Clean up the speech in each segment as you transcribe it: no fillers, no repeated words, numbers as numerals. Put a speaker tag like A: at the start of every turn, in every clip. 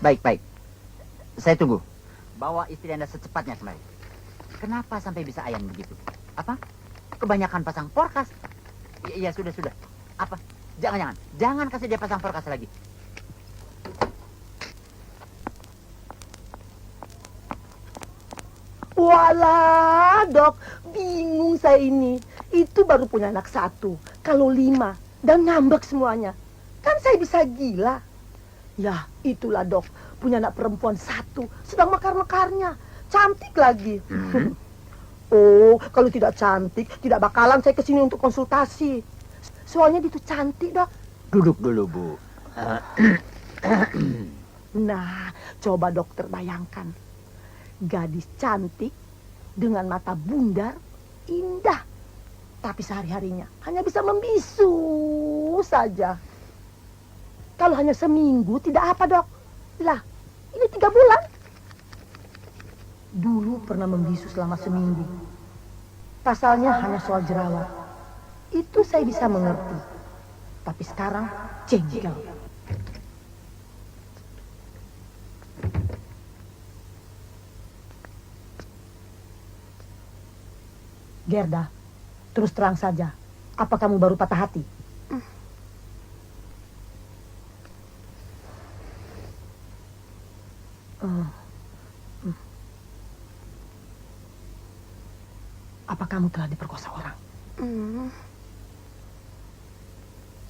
A: Baik, baik. Saya tunggu. Bawa istri Anda secepatnya kemari. Kenapa sampai bisa ayam begitu? Apa? Kebanyakan pasang porkas. Iya, sudah. Apa? Jangan. Jangan kasih dia pasang porkas lagi.
B: Walah, Dok, bingung saya ini. Itu baru punya anak 1, kalau 5, dan ngambek semuanya. Kan saya bisa gila. Ya, itulah, Dok, punya anak perempuan 1, sedang mekar-mekarnya. Cantik lagi. Oh, kalau tidak cantik, tidak bakalan saya kesini untuk konsultasi. Soalnya dia tuh cantik, Dok.
A: Duduk dulu, Bu.
B: Nah, coba dokter bayangkan. Gadis cantik dengan mata bundar, indah. Tapi sehari-harinya hanya bisa membisu saja. Kalau hanya seminggu tidak apa, Dok. Lah, ini 3 bulan. Dulu pernah membisu selama seminggu. Pasalnya hanya soal jerawat. Itu saya bisa mengerti. Tapi sekarang jengkel. Gerda, terus terang saja, apa kamu baru patah hati? Apa kamu telah diperkosa orang?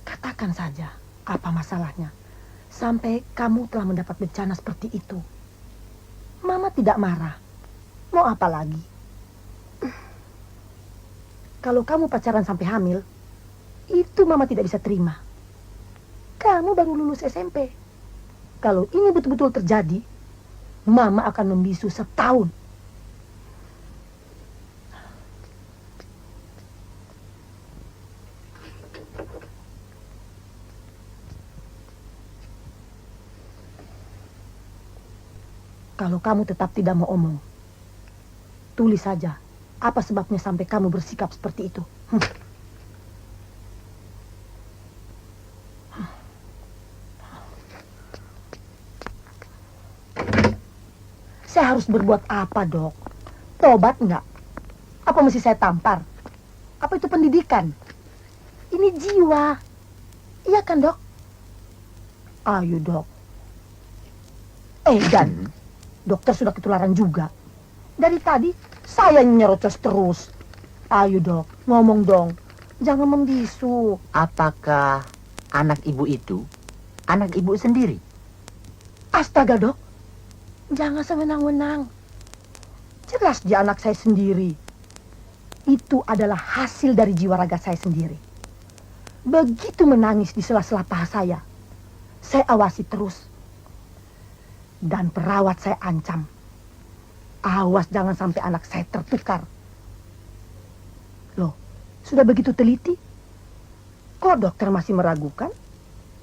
B: Katakan saja, apa masalahnya? Sampai kamu telah mendapat bencana seperti itu. Mama tidak marah. Mau apa lagi? Kalau kamu pacaran sampai hamil, itu Mama tidak bisa terima. Kamu baru lulus SMP. Kalau ini betul-betul terjadi, Mama akan membisu setahun. Kalau kamu tetap tidak mau omong, tulis saja apa sebabnya sampai kamu bersikap seperti itu. Saya harus berbuat apa, Dok? Tobat enggak? Apa mesti saya tampar? Apa itu pendidikan? Ini jiwa. Iya kan, Dok? Ayo, Dok. Dan dokter sudah ketularan juga. Dari tadi saya nyerocos terus. Ayo, Dok, ngomong dong. Jangan membisu.
A: Apakah anak ibu itu anak ibu sendiri?
B: Astaga, Dok. Jangan sewenang-wenang. Jelas dia anak saya sendiri. Itu adalah hasil dari jiwa raga saya sendiri. Begitu menangis di sela-sela paha saya awasi terus. Dan perawat saya ancam. Awas jangan sampai anak saya tertukar. Loh, sudah begitu teliti? Kok dokter masih meragukan?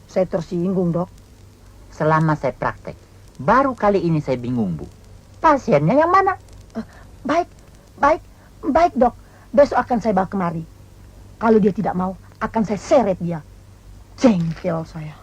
B: Saya tersinggung, Dok.
A: Selama saya praktek, baru kali ini saya bingung, Bu. Pasiennya yang mana?
B: Baik, Dok. Besok akan saya bawa kemari. Kalau dia tidak mau, akan saya seret dia. Jengkel saya.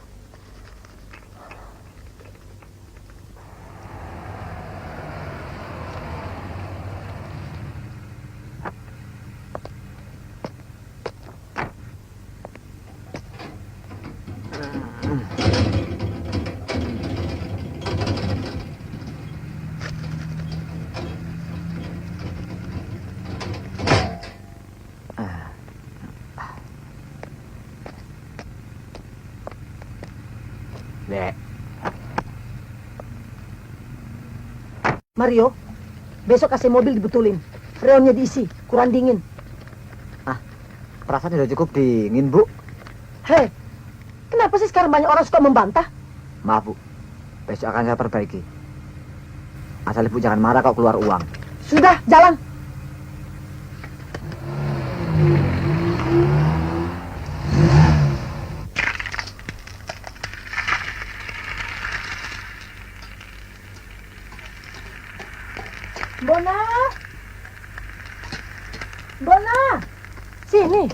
B: Mario, besok kasih mobil dibetulin. Freonnya diisi, kurang dingin.
A: Perasaan sudah cukup dingin, Bu.
B: Hei, kenapa sih sekarang banyak orang suka membantah?
A: Maaf, Bu. Besok akan saya perbaiki. Asal Ibu jangan marah kalau keluar uang.
B: Sudah, jalan. Bona, sini.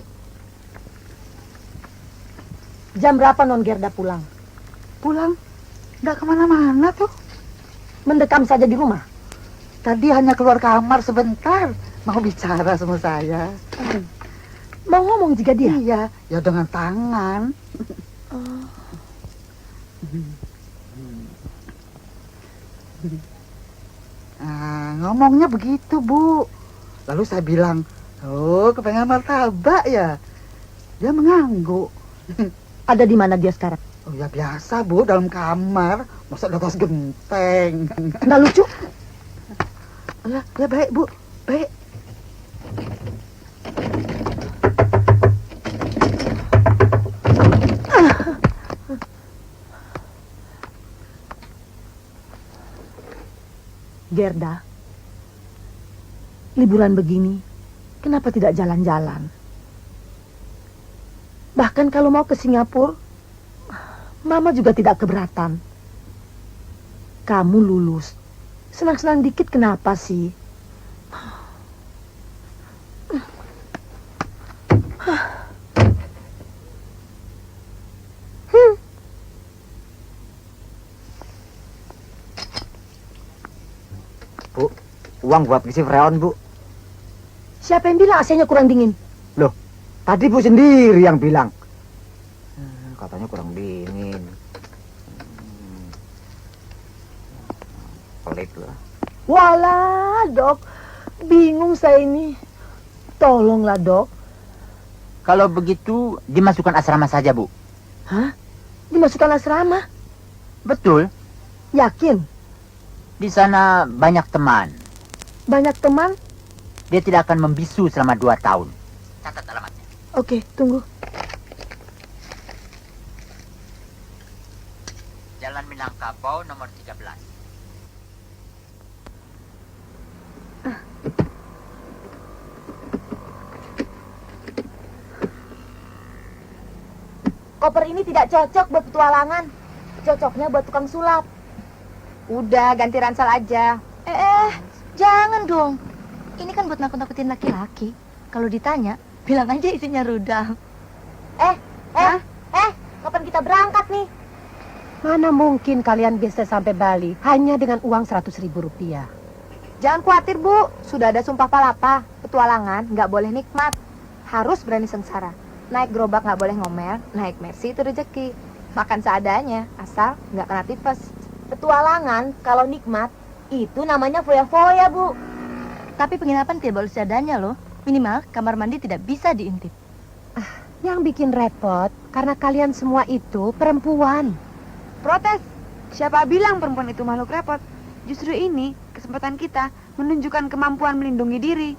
B: Jam berapa Non Gerda pulang?
C: Pulang? Nggak kemana-mana tuh.
B: Mendekam saja di rumah.
C: Tadi hanya keluar kamar sebentar. Mau bicara sama saya.
B: Mau ngomong juga dia?
C: Iya, ya dengan tangan. Nah, ngomongnya begitu, Bu. Lalu saya bilang, oh, kepengen martabak ya? Dia mengangguk.
B: Ada di mana dia sekarang?
C: Oh ya biasa, Bu, dalam kamar. Masa di atas genteng.
B: Nggak lucu?
C: Ya, ya baik, Bu. Baik.
B: Gerda, liburan begini, kenapa tidak jalan-jalan? Bahkan kalau mau ke Singapura, Mama juga tidak keberatan. Kamu lulus, senang-senang dikit kenapa sih?
A: Bu, uang buat ngisi freon, Bu.
B: Siapa yang bilang AC-nya kurang dingin?
A: Loh, tadi Bu sendiri yang bilang. Katanya kurang dingin. Pelit lah.
B: Walah, Dok. Bingung saya ini. Tolonglah, Dok.
A: Kalau begitu, dimasukkan asrama saja, Bu.
B: Hah? Dimasukkan asrama?
A: Betul.
B: Yakin?
A: Di sana banyak teman.
B: Banyak teman?
A: Dia tidak akan membisu selama 2 tahun. Catat alamatnya.
B: Oke, tunggu.
A: Jalan Minangkabau nomor 13.
D: Koper ini tidak cocok buat petualangan. Cocoknya buat tukang sulap. Udah, ganti ransel aja. Jangan dong. Ini kan buat nakut-nakutin laki-laki. Kalau ditanya, bilang aja isinya rudal. Kapan kita berangkat nih?
B: Mana mungkin kalian bisa sampai Bali hanya dengan uang 100.000 rupiah.
D: Jangan khawatir, Bu. Sudah ada sumpah palapa. Petualangan nggak boleh nikmat. Harus berani sengsara. Naik gerobak nggak boleh ngomel. Naik Mercy itu rezeki. Makan seadanya, asal nggak kena tipes. Petualangan kalau nikmat, itu namanya foya-foya, Bu.
E: Tapi penginapan tidak boleh seadanya loh. Minimal kamar mandi tidak bisa diintip.
B: Yang bikin repot karena kalian semua itu perempuan.
F: Protes. Siapa bilang perempuan itu makhluk repot? Justru ini kesempatan kita menunjukkan kemampuan melindungi diri.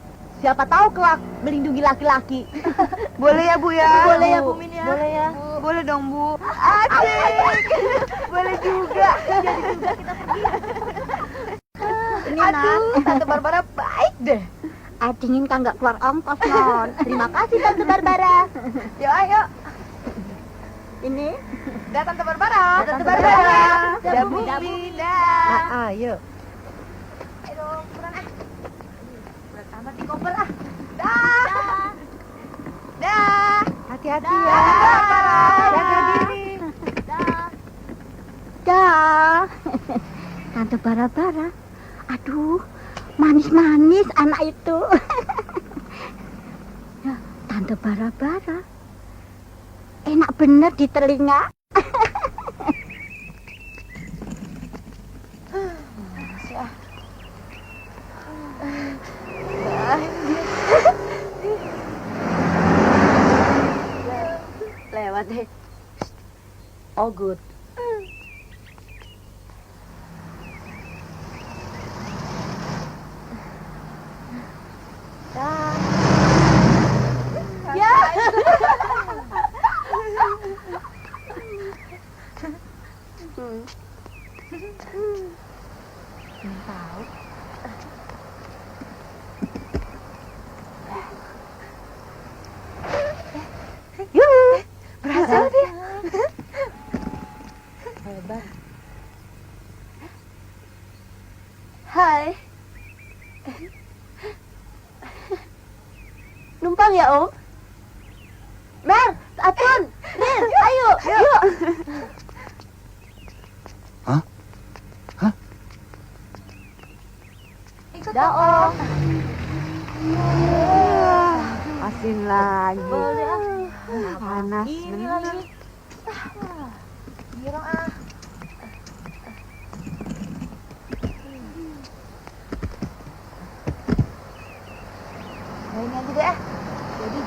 D: Siapa tahu kelak melindungi laki-laki.
F: Boleh ya, Bu ya?
D: Boleh ya, Bu Min ya?
F: Boleh ya? Boleh dong, Bu. Asik. Boleh juga.
D: Jadi juga kita pergi.
E: Ini nak,
D: Tante Barbara baik deh.
E: dingin kan nggak keluar ongkos non.
D: Terima kasih Tante Barbara.
F: Yuk, ayo.
E: Ini
F: Dah Tante Barbara.
D: Tante Barbara.
F: Dah Bu Min. Dah.
B: Ayo.
D: Ayo, kurang ah. Berat amat di koper ah. Dah.
F: Dah.
B: Hati-hati
F: Dah.
B: ya.
F: Jaga diri.
E: dah. Tante Bara-bara. Aduh, manis-manis anak itu. Ya, Tante Bara-bara. Enak bener di telinga.
D: Lewat deh.
B: Oh good.
D: Berhasil dia.
B: Hebat.
D: Hai. Numpang ya, Om? Mer, Atun, Rin, ayo, yuk.
C: Hah?
D: Dah, Om.
F: Asin lagi.
E: Boleh
F: Panas
E: Ini
F: bener.
E: lagi.
D: Girang ah. Nah, ini aja deh. Jadi,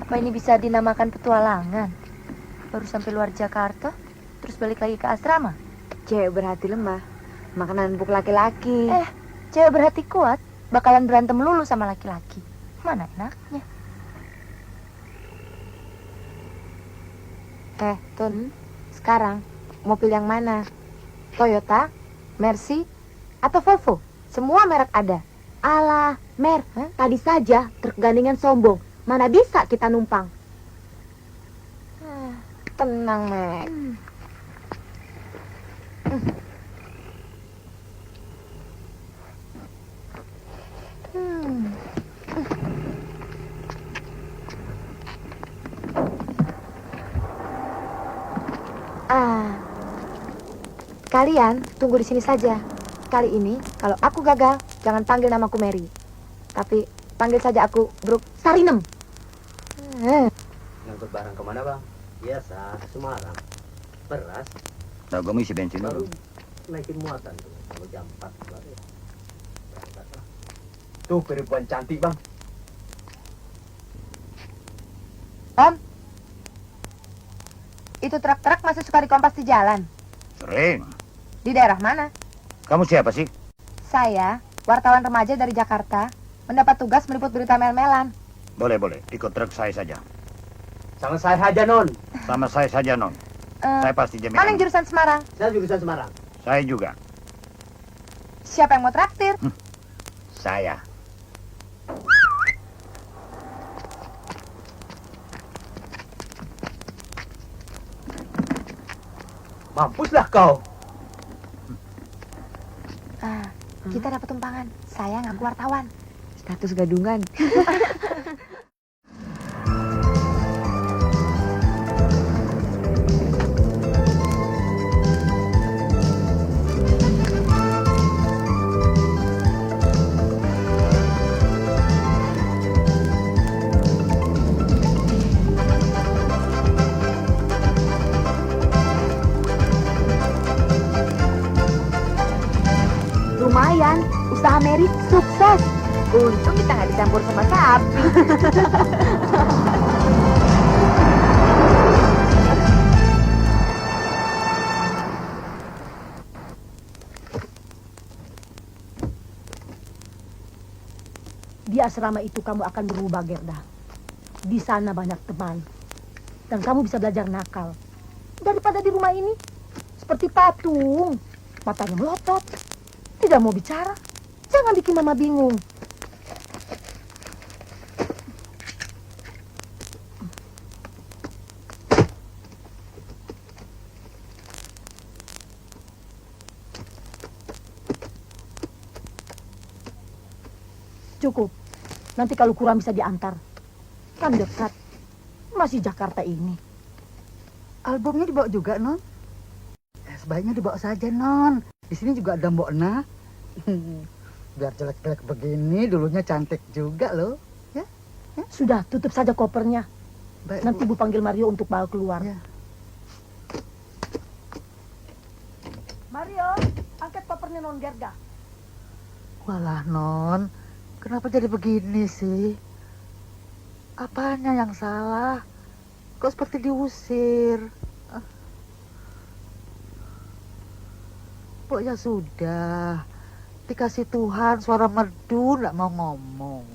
E: Apa ini bisa dinamakan petualangan? Baru sampai luar Jakarta, terus balik lagi ke asrama.
F: Cewek berhati lemah, makanan empuk laki-laki.
E: Cewek berhati kuat, bakalan berantem lulu sama laki-laki. Mana enaknya?
D: Tun, sekarang mau pilih yang mana? Toyota, Mercy, atau Volvo? Semua merek ada.
G: Alah, Mer, tadi saja truk gandingan sombong. Mana bisa kita numpang?
D: Tenang, Mek. Kalian tunggu di sini saja. Kali ini, kalau aku gagal, jangan panggil namaku Mary. Tapi panggil saja aku Brooke Sarinem.
H: Ngangkut barang kemana bang? Biasa, ke Semarang. Beras,
A: Nah, gue isi bensin
H: baru
A: dulu.
H: naikin muatan tuh. Kalau jam 4 baru. Berangkat lah. Tuh perempuan cantik bang.
D: Itu truk-truk masih suka dikompas di jalan.
A: Sering.
D: Di daerah mana?
A: Kamu siapa sih?
D: Saya, wartawan remaja dari Jakarta, mendapat tugas meliput berita mel-melan.
A: Boleh. Ikut truk saya saja.
H: Sama saya aja non.
A: Sama saya saja, Non. Saya pasti jamin.
D: Mana yang jurusan Semarang?
H: Saya jurusan Semarang.
A: Saya juga.
D: Siapa yang mau traktir?
A: Saya.
H: Mampuslah kau.
D: Kita dapat tumpangan. Saya ngaku wartawan.
F: Status gadungan.
G: Lumayan, usaha Mary sukses.
D: Untung kita nggak dicampur sama sapi.
B: Di asrama itu kamu akan berubah, Gerda. Di sana banyak teman. Dan kamu bisa belajar nakal. Daripada di rumah ini, seperti patung. Matanya melotot. Tidak mau bicara. Jangan bikin mama bingung. Cukup. Nanti kalau kurang bisa diantar. Kan dekat. Masih Jakarta ini.
C: Albumnya dibawa juga, Non? Sebaiknya dibawa saja, Non. Di sini juga ada Mbok Na. Biar jelek-jelek begini, dulunya cantik juga loh.
B: Sudah, tutup saja kopernya.
C: Baik,
B: Nanti Bu panggil Mario untuk bawa keluar.
C: Ya.
B: Mario, angkat kopernya Non Gerda.
C: Walah, Non. Kenapa jadi begini sih? Apanya yang salah? Kok seperti diusir? Pok ya sudah. Dikasih Tuhan suara merdu, nggak mau ngomong.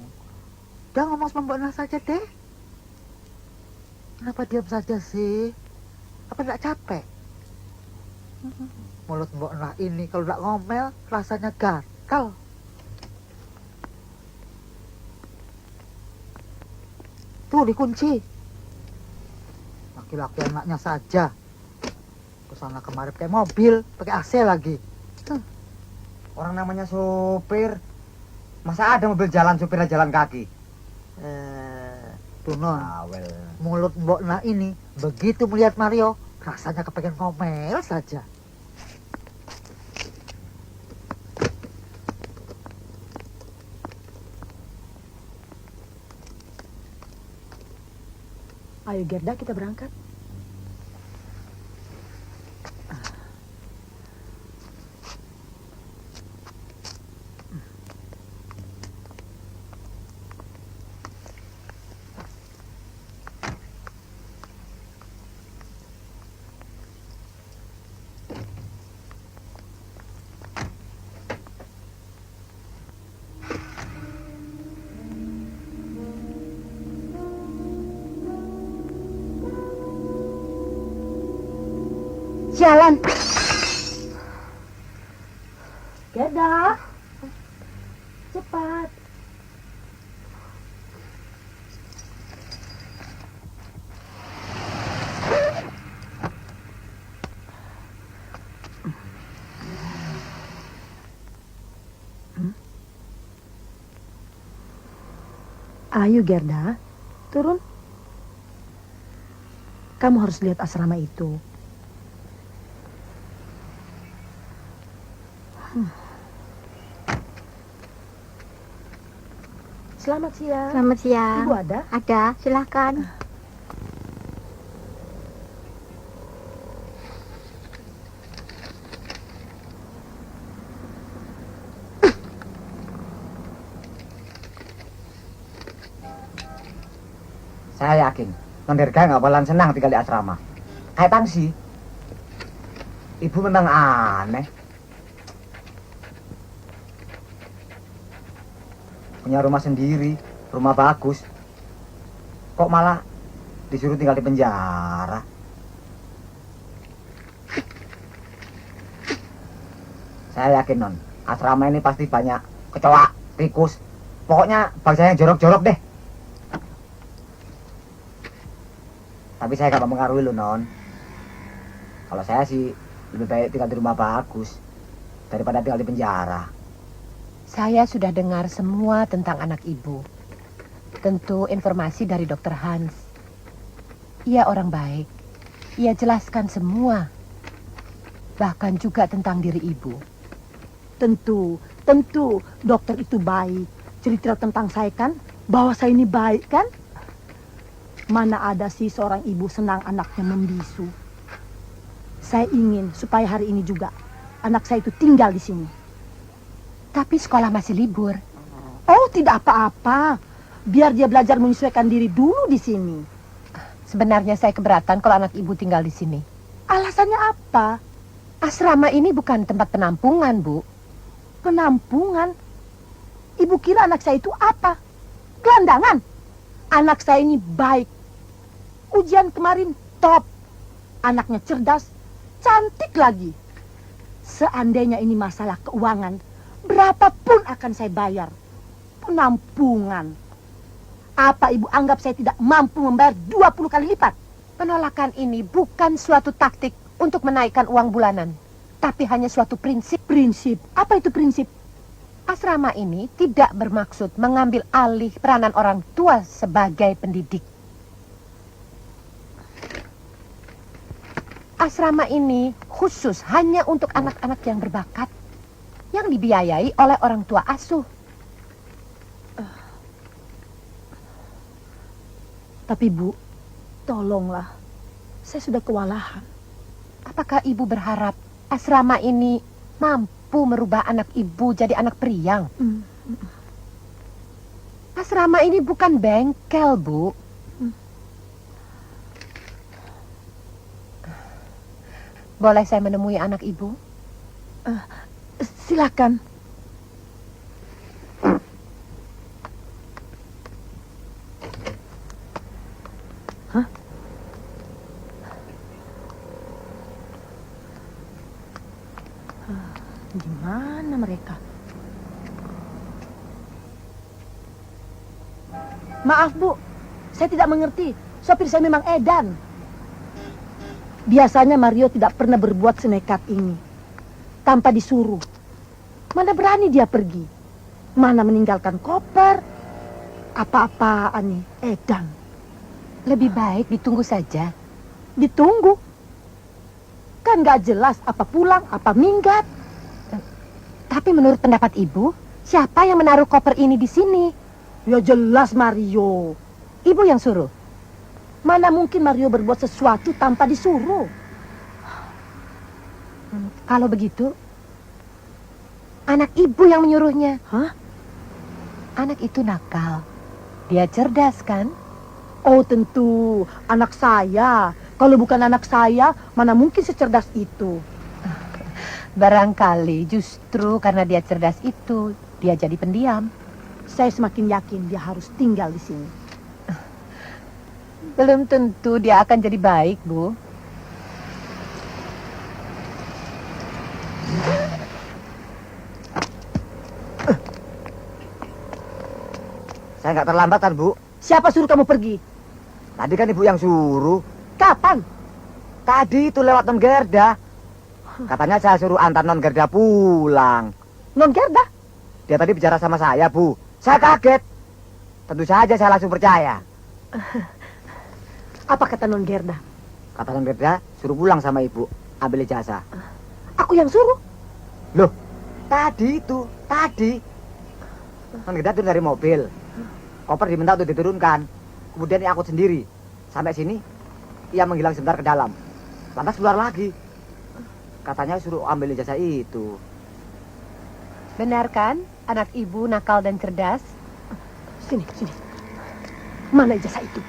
C: Udah ngomong sama Mbak Nah saja deh. Kenapa diam saja sih? Apa nggak capek? Mulut Mbak Nah ini kalau nggak ngomel rasanya gatal. Tuh dikunci. Laki-laki enaknya saja. Kesana kemari pakai mobil, pakai AC lagi.
I: Orang namanya sopir. Masa ada mobil jalan supirnya jalan kaki?
C: Tuh non,
I: Awel.
C: mulut Mbok Nak ini begitu melihat Mario, rasanya kepengen ngomel saja.
B: Ayo Gerda, kita berangkat.
G: Jalan.
B: Gerda, cepat. Ayo Gerda, turun. Kamu harus lihat asrama itu. Selamat siang.
G: Selamat siang.
B: Ibu ada?
G: Ada, silahkan.
I: Saya yakin Non Dirga nggak bakalan senang tinggal di asrama. Kayak Tangsi. Ibu memang aneh. Punya rumah sendiri, rumah bagus. Kok malah disuruh tinggal di penjara? Saya yakin Non, asrama ini pasti banyak kecoa, tikus. Pokoknya bangsa yang jorok-jorok deh. Tapi saya gak mempengaruhi loh Non. Kalau saya sih lebih baik tinggal di rumah bagus daripada tinggal di penjara.
J: Saya sudah dengar semua tentang anak ibu. Tentu informasi dari Dokter Hans. Ia orang baik. Ia jelaskan semua. Bahkan juga tentang diri ibu.
B: Tentu dokter itu baik. Cerita tentang saya kan, bahwa saya ini baik kan? Mana ada sih seorang ibu senang anaknya membisu. Saya ingin supaya hari ini juga anak saya itu tinggal di sini.
J: Tapi sekolah masih libur.
B: Oh, tidak apa-apa. Biar dia belajar menyesuaikan diri dulu di sini.
J: Sebenarnya saya keberatan kalau anak ibu tinggal di sini.
B: Alasannya apa?
J: Asrama ini bukan tempat penampungan, Bu.
B: Penampungan? Ibu kira anak saya itu apa? Gelandangan? Anak saya ini baik. Ujian kemarin top. Anaknya cerdas, cantik lagi. Seandainya ini masalah keuangan, berapapun akan saya bayar. Penampungan. Apa ibu anggap saya tidak mampu membayar 20 kali lipat?
J: Penolakan ini bukan suatu taktik untuk menaikkan uang bulanan, tapi hanya suatu prinsip.
B: Prinsip? Apa itu prinsip?
J: Asrama ini tidak bermaksud mengambil alih peranan orang tua sebagai pendidik. Asrama ini khusus hanya untuk anak-anak yang berbakat, yang dibiayai oleh orang tua asuh.
B: Tapi Bu, tolonglah. Saya sudah kewalahan.
J: Apakah ibu berharap asrama ini mampu merubah anak ibu jadi anak periang? Asrama ini bukan bengkel, Bu. Boleh saya menemui anak ibu?
B: Silakan. Hah? Di mana mereka? Maaf Bu, Saya tidak mengerti. Sopir saya memang edan. Biasanya Mario tidak pernah berbuat senekat ini. Tanpa disuruh. Mana berani dia pergi. Mana meninggalkan koper. Apa-apaan nih, edan.
J: Lebih baik ditunggu saja.
B: Ditunggu. Kan gak jelas apa pulang, apa minggat.
J: Tapi menurut pendapat ibu, siapa yang menaruh koper ini di sini?
B: Ya jelas Mario.
J: Ibu yang suruh.
B: Mana mungkin Mario berbuat sesuatu tanpa disuruh?
J: Kalau begitu, anak ibu yang menyuruhnya.
B: Hah?
J: Anak itu nakal. Dia cerdas kan?
B: Oh tentu, anak saya. Kalau bukan anak saya, mana mungkin secerdas itu?
J: Barangkali justru karena dia cerdas itu, dia jadi pendiam.
B: Saya semakin yakin dia harus tinggal di sini.
J: Belum tentu dia akan jadi baik, Bu.
I: Saya nggak terlambat kan, Bu?
B: Siapa suruh kamu pergi?
I: Tadi kan Ibu yang suruh.
B: Kapan?
I: Tadi itu lewat Non Gerda. Katanya saya suruh antar Non Gerda pulang.
B: Non Gerda?
I: Dia tadi bicara sama saya, Bu. Saya kaget. Tentu saja saya langsung percaya.
B: Apa kata Non Gerda?
I: Kata Non Gerda, suruh pulang sama Ibu. Ambil ijazah.
B: Aku yang suruh?
I: Loh, tadi itu. Tadi. Non Gerda turun dari mobil. Koper diminta untuk diturunkan. Kemudian ia angkut sendiri. Sampai sini, ia menghilang sebentar ke dalam. Lantas keluar lagi. Katanya suruh ambil ijazah itu.
J: Benar kan? Anak ibu nakal dan cerdas.
B: Sini. Mana ijazah itu?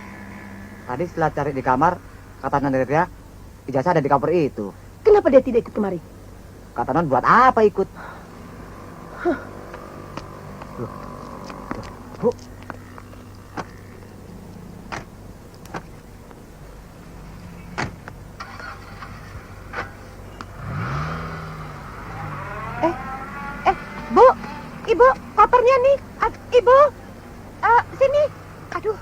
I: Tadi setelah cari di kamar, kata Non Gerda, ijazah ada di koper itu.
B: Kenapa dia tidak ikut kemari?
I: Kata Non, buat apa ikut? Loh, Bu.
J: Bu, ibu, kopernya nih. Ibu, sini. Aduh.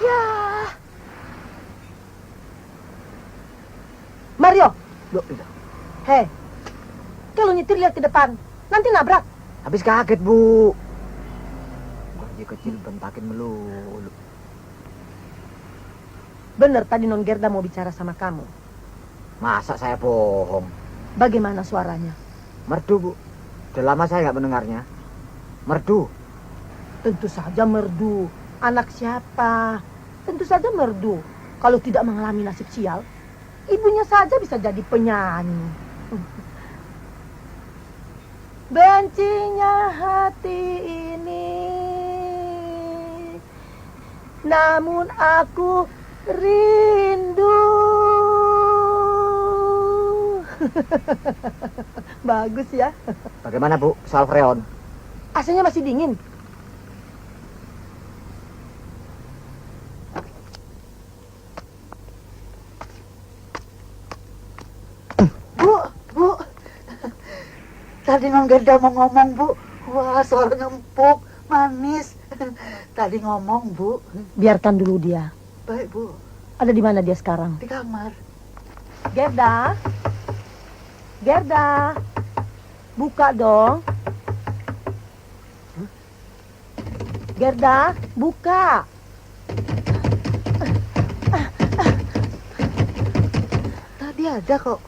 J: Ya.
B: Mario,
I: Loh,
B: hei. Kalau nyetir lihat ke depan. Nanti nabrak.
I: habis kaget, Bu. Gaji kecil bentakin melulu.
B: Benar tadi Non Gerda mau bicara sama kamu.
I: Masa saya bohong?
B: Bagaimana suaranya?
I: Merdu, Bu. Udah lama saya nggak mendengarnya. Merdu.
B: Tentu saja merdu. Anak siapa? Tentu saja merdu. Kalau tidak mengalami nasib sial, ibunya saja bisa jadi penyanyi. Bencinya hati ini, namun aku rindu. Bagus ya.
I: Bagaimana, Bu? Soal freon.
B: AC-nya masih dingin.
C: Bu. Tadi Non Gerda mau ngomong, Bu. Wah, suaranya empuk, manis. Tadi ngomong, Bu.
B: Biarkan dulu dia.
C: Baik, Bu.
B: Ada di mana dia sekarang?
C: Di kamar.
B: Gerda. Gerda. Buka dong. Gerda, buka.
C: Tadi ada kok.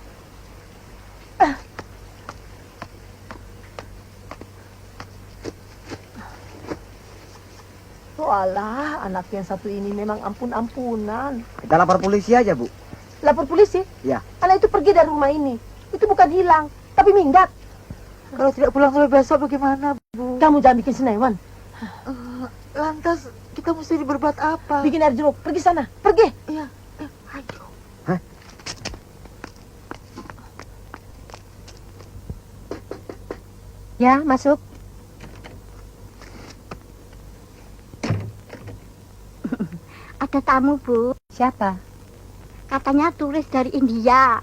B: Walah, anak yang satu ini memang ampun-ampunan.
I: Kita lapor polisi aja, Bu.
B: Lapor polisi?
I: Ya.
B: Anak itu pergi dari rumah ini. Itu bukan hilang, tapi minggat.
C: Kalau tidak pulang sampai besok bagaimana, Bu?
B: Kamu jangan bikin senewan.
C: Lantas kita mesti berbuat apa?
B: Bikin air jeruk. Pergi sana. Pergi.
C: Iya. Ayo.
J: Ya, masuk.
G: Ada tamu, Bu.
J: Siapa?
G: Katanya turis dari India.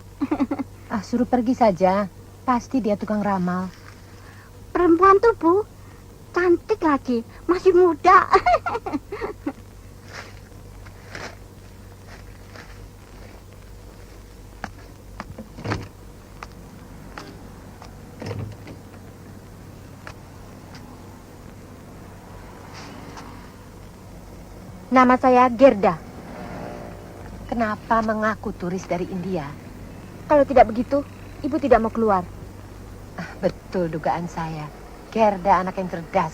J: Suruh pergi saja. Pasti dia tukang ramal.
G: Perempuan tuh, Bu. Cantik lagi. Masih muda. Nama saya Gerda.
J: Kenapa mengaku turis dari India?
G: Kalau tidak begitu, ibu tidak mau keluar.
J: Betul dugaan saya. Gerda anak yang cerdas.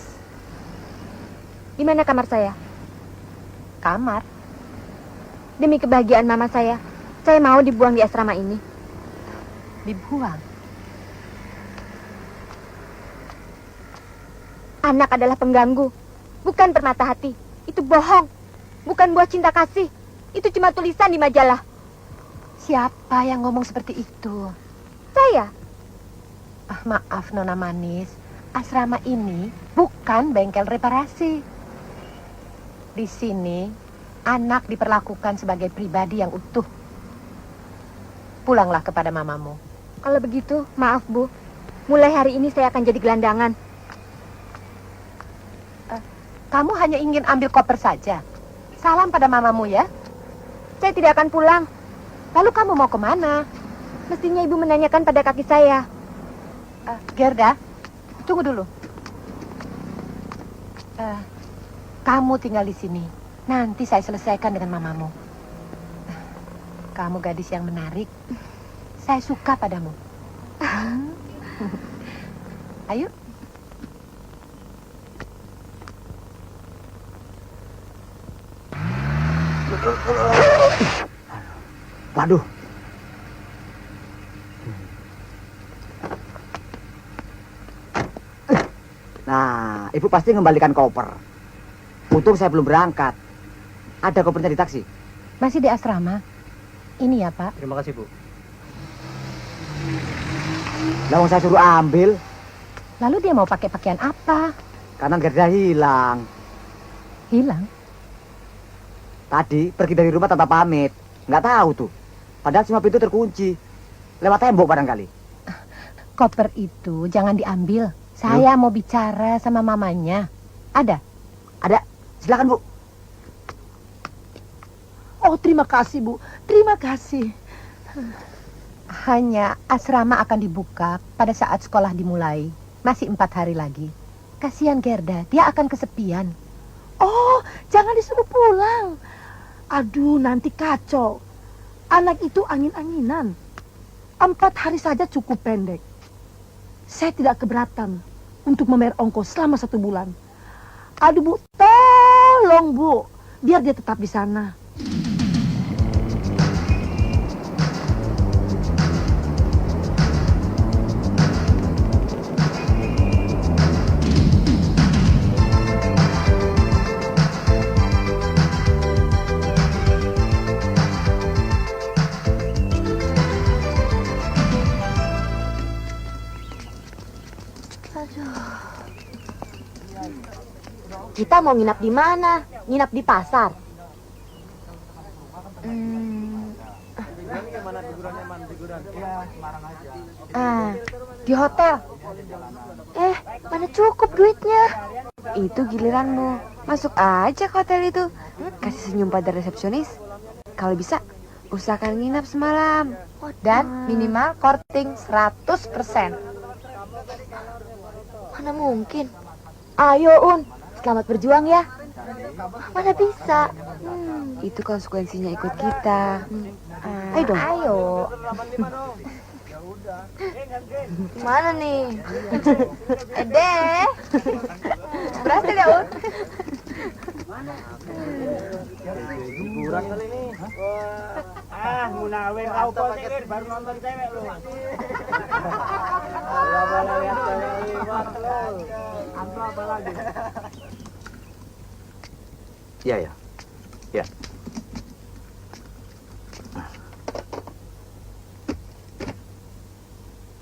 G: Di mana kamar saya?
J: Kamar?
G: Demi kebahagiaan mama saya mau dibuang di asrama ini.
J: Dibuang?
G: Anak adalah pengganggu, bukan permata hati. Itu bohong, bukan buah cinta kasih. Itu cuma tulisan di majalah.
J: Siapa yang ngomong seperti itu?
G: Saya.
J: Maaf Nona Manis, asrama ini bukan bengkel reparasi. Di sini, anak diperlakukan sebagai pribadi yang utuh. Pulanglah kepada mamamu.
G: Kalau begitu, maaf Bu. Mulai hari ini saya akan jadi gelandangan.
J: Kamu hanya ingin ambil koper saja. Salam pada mamamu ya.
G: Saya tidak akan pulang.
J: Lalu kamu mau kemana?
G: Mestinya ibu menanyakan pada kaki saya.
J: Gerda, tunggu dulu. Kamu tinggal di sini. Nanti saya selesaikan dengan mamamu. Kamu gadis yang menarik. Saya suka padamu. Ayo.
I: Waduh. Nah, ibu pasti mengembalikan koper. Untung saya belum berangkat. Ada kopernya di taksi.
J: Masih di asrama? Ini ya, Pak.
H: Terima kasih, Bu.
I: Lawang saya suruh ambil.
J: Lalu dia mau pakai pakaian apa?
I: Karena Gerda hilang.
J: Hilang?
I: Tadi pergi dari rumah tanpa pamit. Nggak tahu tuh. Padahal semua pintu terkunci. Lewat tembok barangkali.
J: Koper itu jangan diambil. Saya mau bicara sama mamanya. Ada?
I: Ada. Silakan, Bu.
B: Oh, terima kasih, Bu. Terima kasih.
J: Hanya asrama akan dibuka pada saat sekolah dimulai. Masih 4 hari lagi. Kasihan Gerda, dia akan kesepian.
B: Oh, jangan disuruh pulang. Aduh, nanti kacau. Anak itu angin-anginan. 4 hari saja cukup pendek. Saya tidak keberatan untuk membayar ongkos selama 1 bulan. Aduh, Bu, tolong, Bu. Biar dia tetap di sana.
G: Kita mau nginap di mana? Nginap di pasar.
D: Di hotel.
G: Mana cukup duitnya?
F: Itu giliranmu. Masuk aja ke hotel itu. Kasih senyum pada resepsionis. Kalau bisa, usahakan nginap semalam.
D: Dan minimal korting 100%.
G: Mana mungkin? Ayo, Un. Selamat berjuang ya. Mana bisa?
F: Itu konsekuensinya ikut kita.
G: Ayo dong.
D: Ayo.
G: Gimana nih?
D: Deh. Berhasil ya, Un?
H: Hiburan kali ini. Munawir kau posir baru nonton cewek lu. Enggak boleh lihat cewek liwat lu. Antu apa lagi?
A: Ya.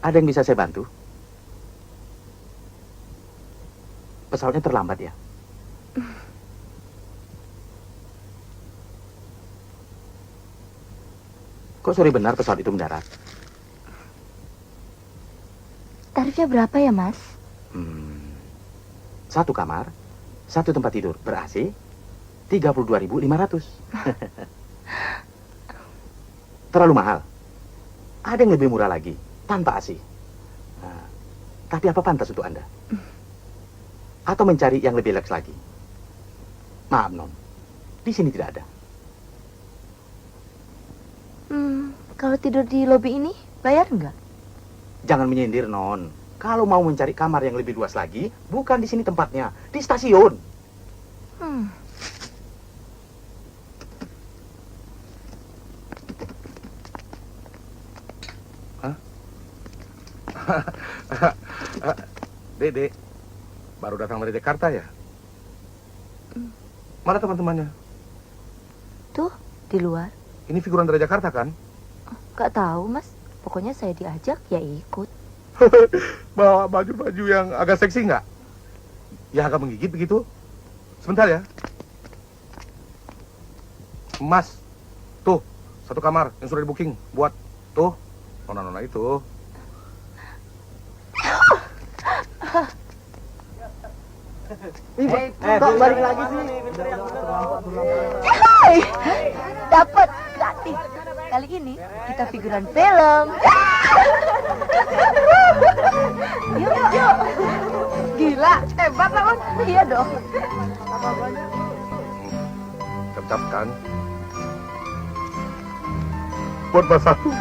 A: Ada yang bisa saya bantu? Pesawatnya terlambat ya? Kok sore benar pesawat itu mendarat?
G: Tarifnya berapa ya, Mas?
A: 1 kamar, 1 tempat tidur ber-AC, 32.500. Terlalu mahal. Ada yang lebih murah lagi, tanpa AC. Nah, tapi apa pantas untuk Anda? Atau mencari yang lebih leks lagi? Maaf, Non.
H: Di sini tidak ada.
E: Kalau tidur di lobi ini, bayar nggak?
H: Jangan menyindir, Non. Kalau mau mencari kamar yang lebih luas lagi, bukan di sini tempatnya, di stasiun. Hah? Dede, baru datang dari Jakarta ya? Mana teman-temannya?
E: Tuh, di luar.
H: Ini figuran dari Jakarta kan?
E: Nggak tahu, Mas. Pokoknya saya diajak, ya ikut.
H: Bawa baju-baju yang agak seksi nggak? Ya agak menggigit begitu. Sebentar ya. Mas, tuh, satu kamar yang sudah di-booking buat, tuh, nona-nona itu.
B: Kok balik lagi sih?
E: Dapat gratis. Kali ini kita figuran film. Yuk. Gila, hebat lah, Iya dong.
H: Cap-cap kan? Buat Mas satu,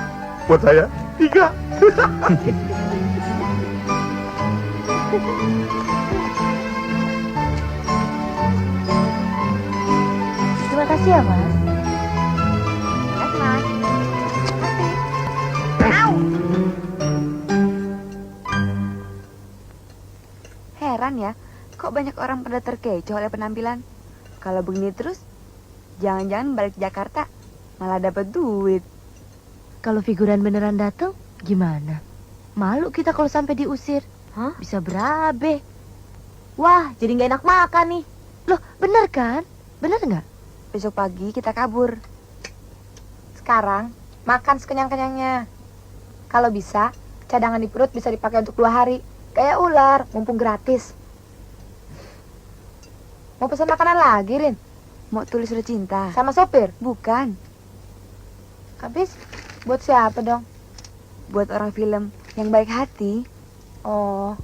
H: buat saya 3.
E: Terima kasih ya, Mas.
F: Heran ya, kok banyak orang pada terkecoh oleh penampilan. Kalau begini terus, jangan-jangan balik Jakarta malah dapat duit.
E: Kalau figuran beneran datang, gimana? Malu kita kalau sampai diusir. Bisa berabe. Wah, jadi nggak enak makan nih. Loh, bener kan? Bener nggak?
F: Besok pagi kita kabur.
D: Sekarang, makan sekenyang-kenyangnya. Kalau bisa, cadangan di perut bisa dipakai untuk 2 hari. Kayak ular, mumpung gratis. Mau pesan makanan lagi, Rin?
F: Mau tulis surat cinta?
D: Sama sopir?
F: Bukan.
D: Habis, buat siapa dong?
F: Buat orang film yang baik hati.
D: Oh.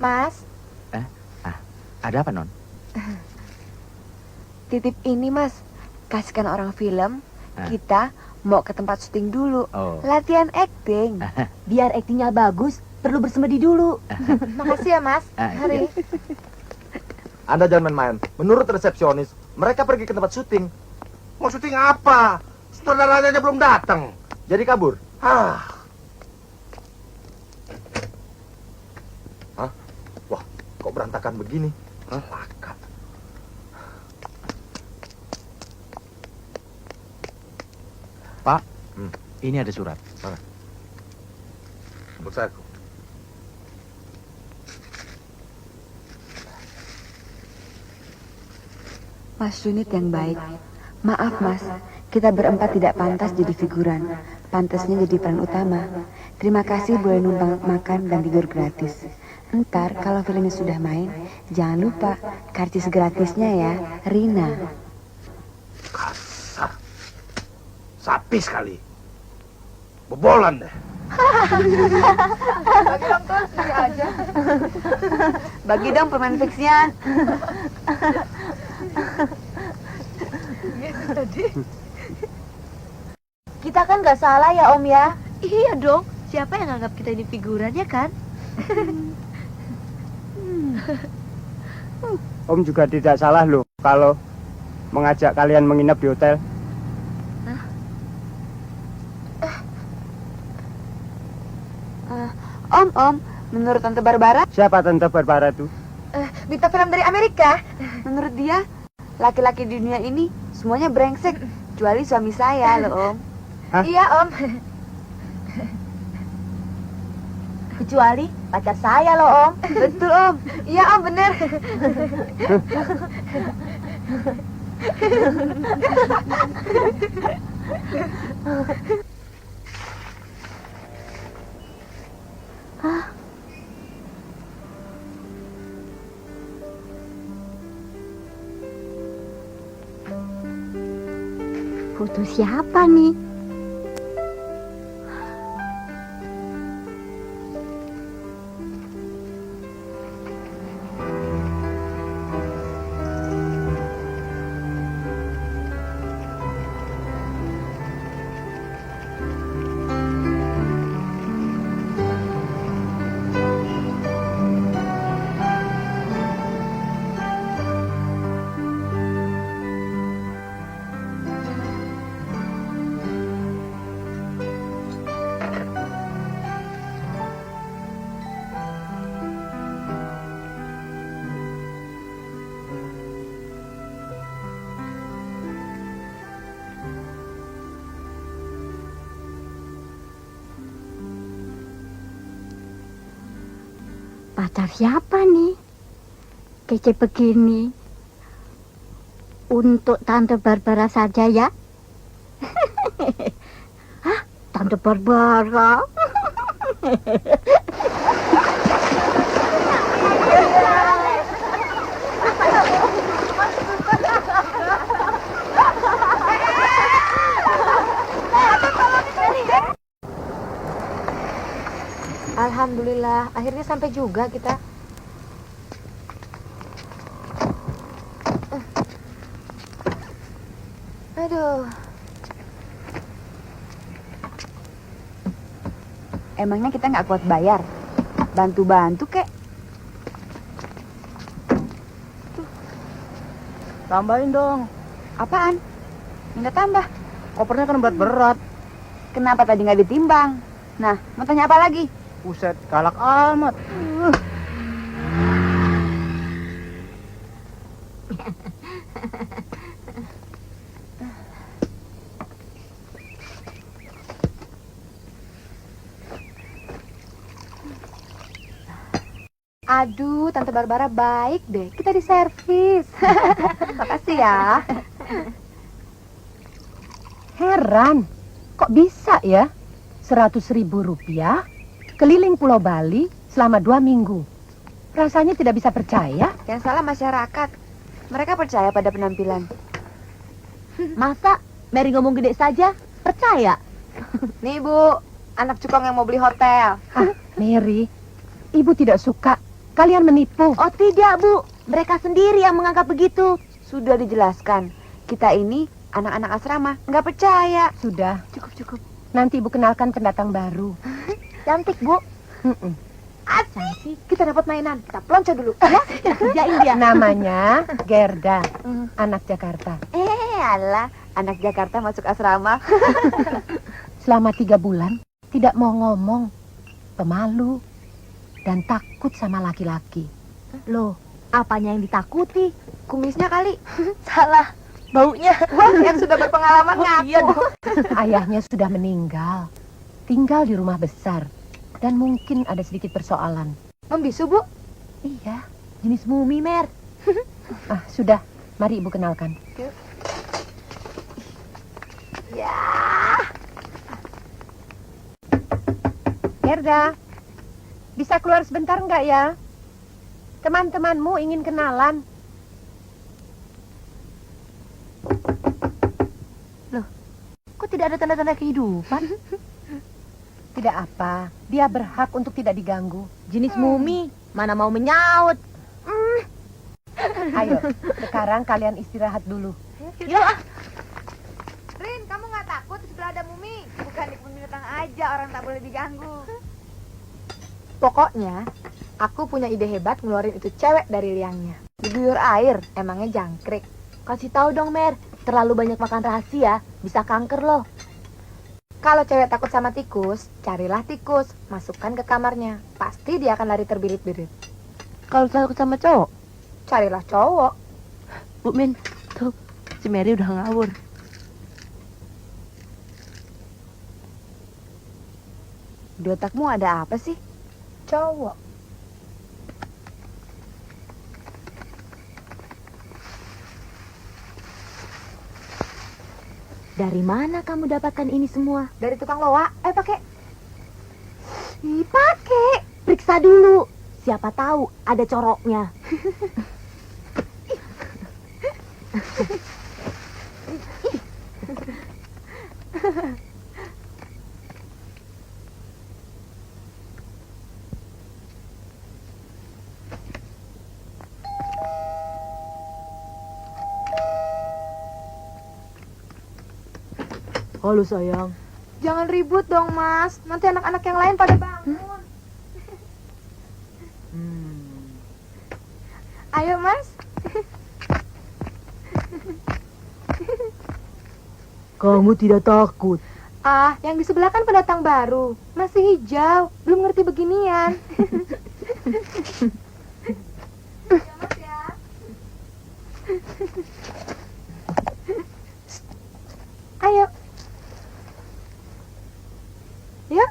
D: Mas.
A: Ada apa, Non?
F: Titip ini, Mas. Kasihkan orang film. Kita mau ke tempat syuting dulu. Latihan acting.
E: Biar aktingnya bagus, perlu bersemedi dulu.
D: Makasih ya, Mas. Mari.
H: Anda jangan main-main. Menurut resepsionis, mereka pergi ke tempat syuting. Mau syuting apa? Sutradaranya aja belum datang. Jadi kabur. Hah? Wah, kok berantakan begini? Lakat.
A: Pak, ini ada surat.
H: Untuk saya.
F: Mas Junit yang baik. Maaf, Mas. Kita berempat tidak pantas jadi figuran. Pantasnya jadi peran utama. Terima kasih boleh numpang makan dan tidur gratis. Ntar kalau filmnya sudah main, jangan lupa karcis gratisnya ya, Rina.
H: Kasar. Sapi sekali. Bobolan deh.
D: Bagi dong tuh, sendiri aja.
F: Bagi dong permen fiksinya.
E: Kita kan nggak salah ya, Om ya? Iya dong. Siapa yang anggap kita ini figuran ya kan?
K: Om juga tidak salah loh kalau mengajak kalian menginap di hotel.
F: Om, menurut Tante Barbara?
K: Siapa Tante Barbara tuh?
D: Bintang film dari Amerika.
F: Menurut dia, laki-laki di dunia ini semuanya brengsek, kecuali suami saya loh, Om.
K: Hah?
D: Iya, Om.
E: Kecuali pacar saya loh, Om.
D: Betul, Om. Iya, Om, bener.
G: Foto siapa nih? Pacar siapa nih? Kece begini. Untuk Tante Barbara saja ya? Hah? Tante Barbara?
D: Alhamdulillah, akhirnya sampai juga kita. Aduh.
F: Emangnya kita nggak kuat bayar? Bantu-bantu kek.
K: Tambahin dong.
F: Apaan? Minta tambah.
K: Kopernya kan berat-berat.
F: Kenapa tadi nggak ditimbang? Nah, mau tanya apa lagi?
K: Buset, galak amat.
D: Aduh, Tante Barbara baik deh. Kita diservis. Makasih ya.
J: Heran, kok bisa ya? 100.000 rupiah, keliling Pulau Bali selama 2 minggu. Rasanya tidak bisa percaya.
F: Yang salah masyarakat. Mereka percaya pada penampilan.
E: Masa Mary ngomong gede saja? Percaya?
D: Nih, Bu. Anak cukong yang mau beli hotel.
J: Ah, Mary, Ibu tidak suka kalian menipu.
E: Oh tidak, Bu. Mereka sendiri yang menganggap begitu.
F: Sudah dijelaskan. Kita ini anak-anak asrama. Nggak percaya.
J: Sudah,
D: Cukup.
J: nanti Ibu kenalkan pendatang baru.
E: Cantik, Bu.
D: Cantik. Kita dapat mainan. Kita pelonco dulu. Ya,
E: Kita kerjain dia.
J: Namanya Gerda, anak Jakarta.
F: Alah, anak Jakarta masuk asrama.
J: Selama 3 bulan tidak mau ngomong, pemalu, dan takut sama laki-laki.
E: Loh, apanya yang ditakuti?
D: Kumisnya kali.
E: Salah. Baunya.
D: Wah, yang sudah berpengalaman ngaku.
E: Iya dong.
J: Ayahnya sudah meninggal, tinggal di rumah besar, dan mungkin ada sedikit persoalan.
D: Membisu, Bu?
J: Iya.
E: Jenis mumi, Mer.
J: Ah, sudah. Mari Ibu kenalkan.
D: Ya.
J: Gerda, bisa keluar sebentar enggak ya? Teman-temanmu ingin kenalan.
E: Kok tidak ada tanda-tanda kehidupan?
J: Tidak apa, dia berhak untuk tidak diganggu.
E: Jenis mumi, mana mau menyaut.
J: Ayo, sekarang kalian istirahat dulu.
E: Ya,
D: Rin, kamu nggak takut di sebelah ada mumi? Bukan di kebun binatang aja, orang tak boleh diganggu. Pokoknya, aku punya ide hebat ngeluarin itu cewek dari liangnya. Diguyur air, emangnya jangkrik.
E: kasih tahu dong, Mer. Terlalu banyak makan rahasia, bisa kanker loh.
D: Kalau cewek takut sama tikus, carilah tikus, masukkan ke kamarnya. Pasti dia akan lari terbirit-birit.
E: Kalau takut sama cowok,
D: Carilah cowok.
E: Bu Min, tuh si Mary udah ngawur.
F: Di otakmu ada apa sih?
B: cowok.
E: Dari mana kamu dapatkan ini semua?
D: Dari tukang loa. Pakai.
E: Ih, pakai. Periksa dulu. Siapa tahu ada coroknya.
B: Halo sayang.
D: Jangan ribut dong, Mas. Nanti anak-anak yang lain pada bangun. Ayo, Mas.
B: Kamu tidak takut?
D: Ah, yang di sebelah kan pendatang baru. Masih hijau, belum ngerti beginian. Ya, Mas ya. Ayo. Ya.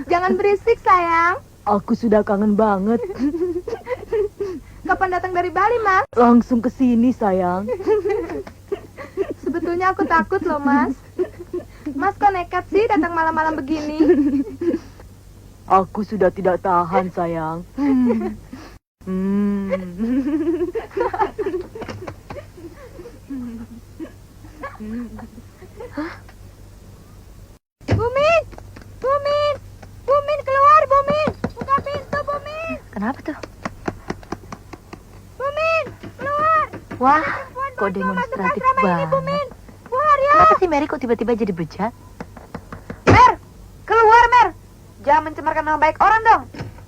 D: Jangan berisik, sayang.
B: Aku sudah kangen banget.
D: Kapan datang dari Bali, Mas?
B: Langsung ke sini sayang.
D: Sebetulnya aku takut loh, Mas. Mas kok nekat sih datang malam-malam begini?
B: Aku sudah tidak tahan sayang.
D: Bumin! Bumin! Bumin keluar, Bumin! Buka pintu, Bumin!
E: Kenapa tuh?
D: Bumin! Keluar!
E: Wah,
D: Perempuan
E: kok
D: bodoh
E: demonstratif
D: masuk asrama ini,
E: banget.
D: Bumin! Keluar ya!
E: Kenapa sih Mary kok tiba-tiba jadi bejat?
F: Mer, keluar Mer. Jangan mencemarkan nama baik orang dong.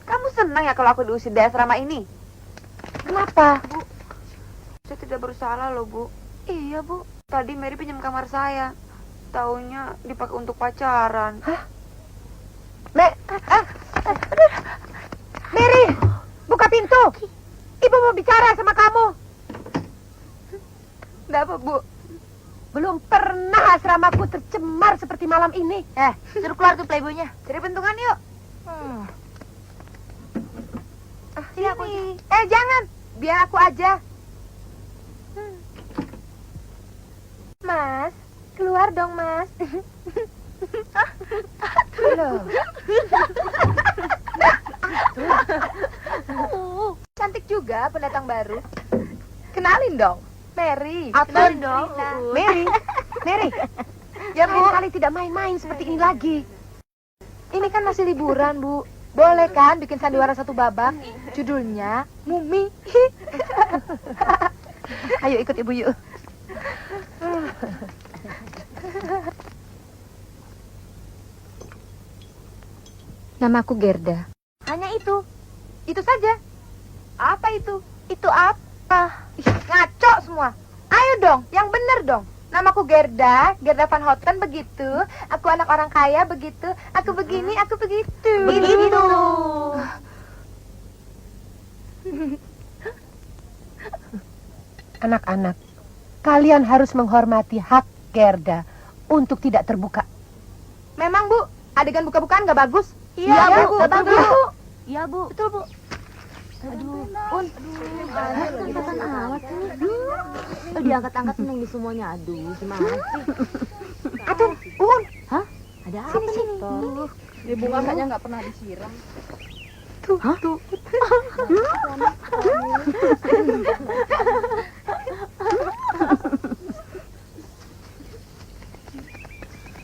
F: Kamu senang ya kalau aku diusir dari asrama ini?
D: Kenapa?
F: Bu, saya tidak bersalah loh Bu.
D: Iya, Bu.
F: Tadi Mary pinjam kamar saya. Taunya dipakai untuk pacaran.
J: Mary, buka pintu. Ibu mau bicara sama kamu.
D: Enggak apa, Bu.
J: Belum pernah asramaku tercemar seperti malam ini.
E: Suruh keluar tuh playboynya.
F: Cari pentungan yuk.
D: Sini aku. Jangan. Biar aku aja. Mas, keluar dong, Mas. Loh. Cantik juga pendatang baru. Kenalin dong, Mary. Kenalin dong.
J: Mary, Mary.
D: Ya, Bu.
J: Lain kali tidak main-main seperti ini lagi.
D: Ini kan masih liburan, Bu. Boleh kan bikin sandiwara satu babak? Judulnya Mumi.
E: Ayo ikut ibu yuk.
G: Namaku Gerda.
D: Hanya itu. Itu saja. Apa itu? Itu apa? Ih, ngaco semua. Ayo dong, yang bener dong. Namaku Gerda, Gerda Van Houten begitu. Aku anak orang kaya begitu. Aku begini, aku begitu.
E: Begitu.
J: Anak-anak, kalian harus menghormati hak Gerda untuk tidak terbuka.
D: Memang, Bu, adegan buka-bukaan gak bagus?
E: Iya, Bu.
D: Gak bagus.
E: Iya, Bu.
D: Betul, Bu.
E: Aduh, Un. Angkatan awas nih. Diangkat-angkat seneng di semuanya. Aduh, gimana sih?
D: Aduh, Un.
E: Hah? Ada apa nih? Tuh.
L: Di bunga kayaknya nggak pernah disiram.
E: Hah? Tuh.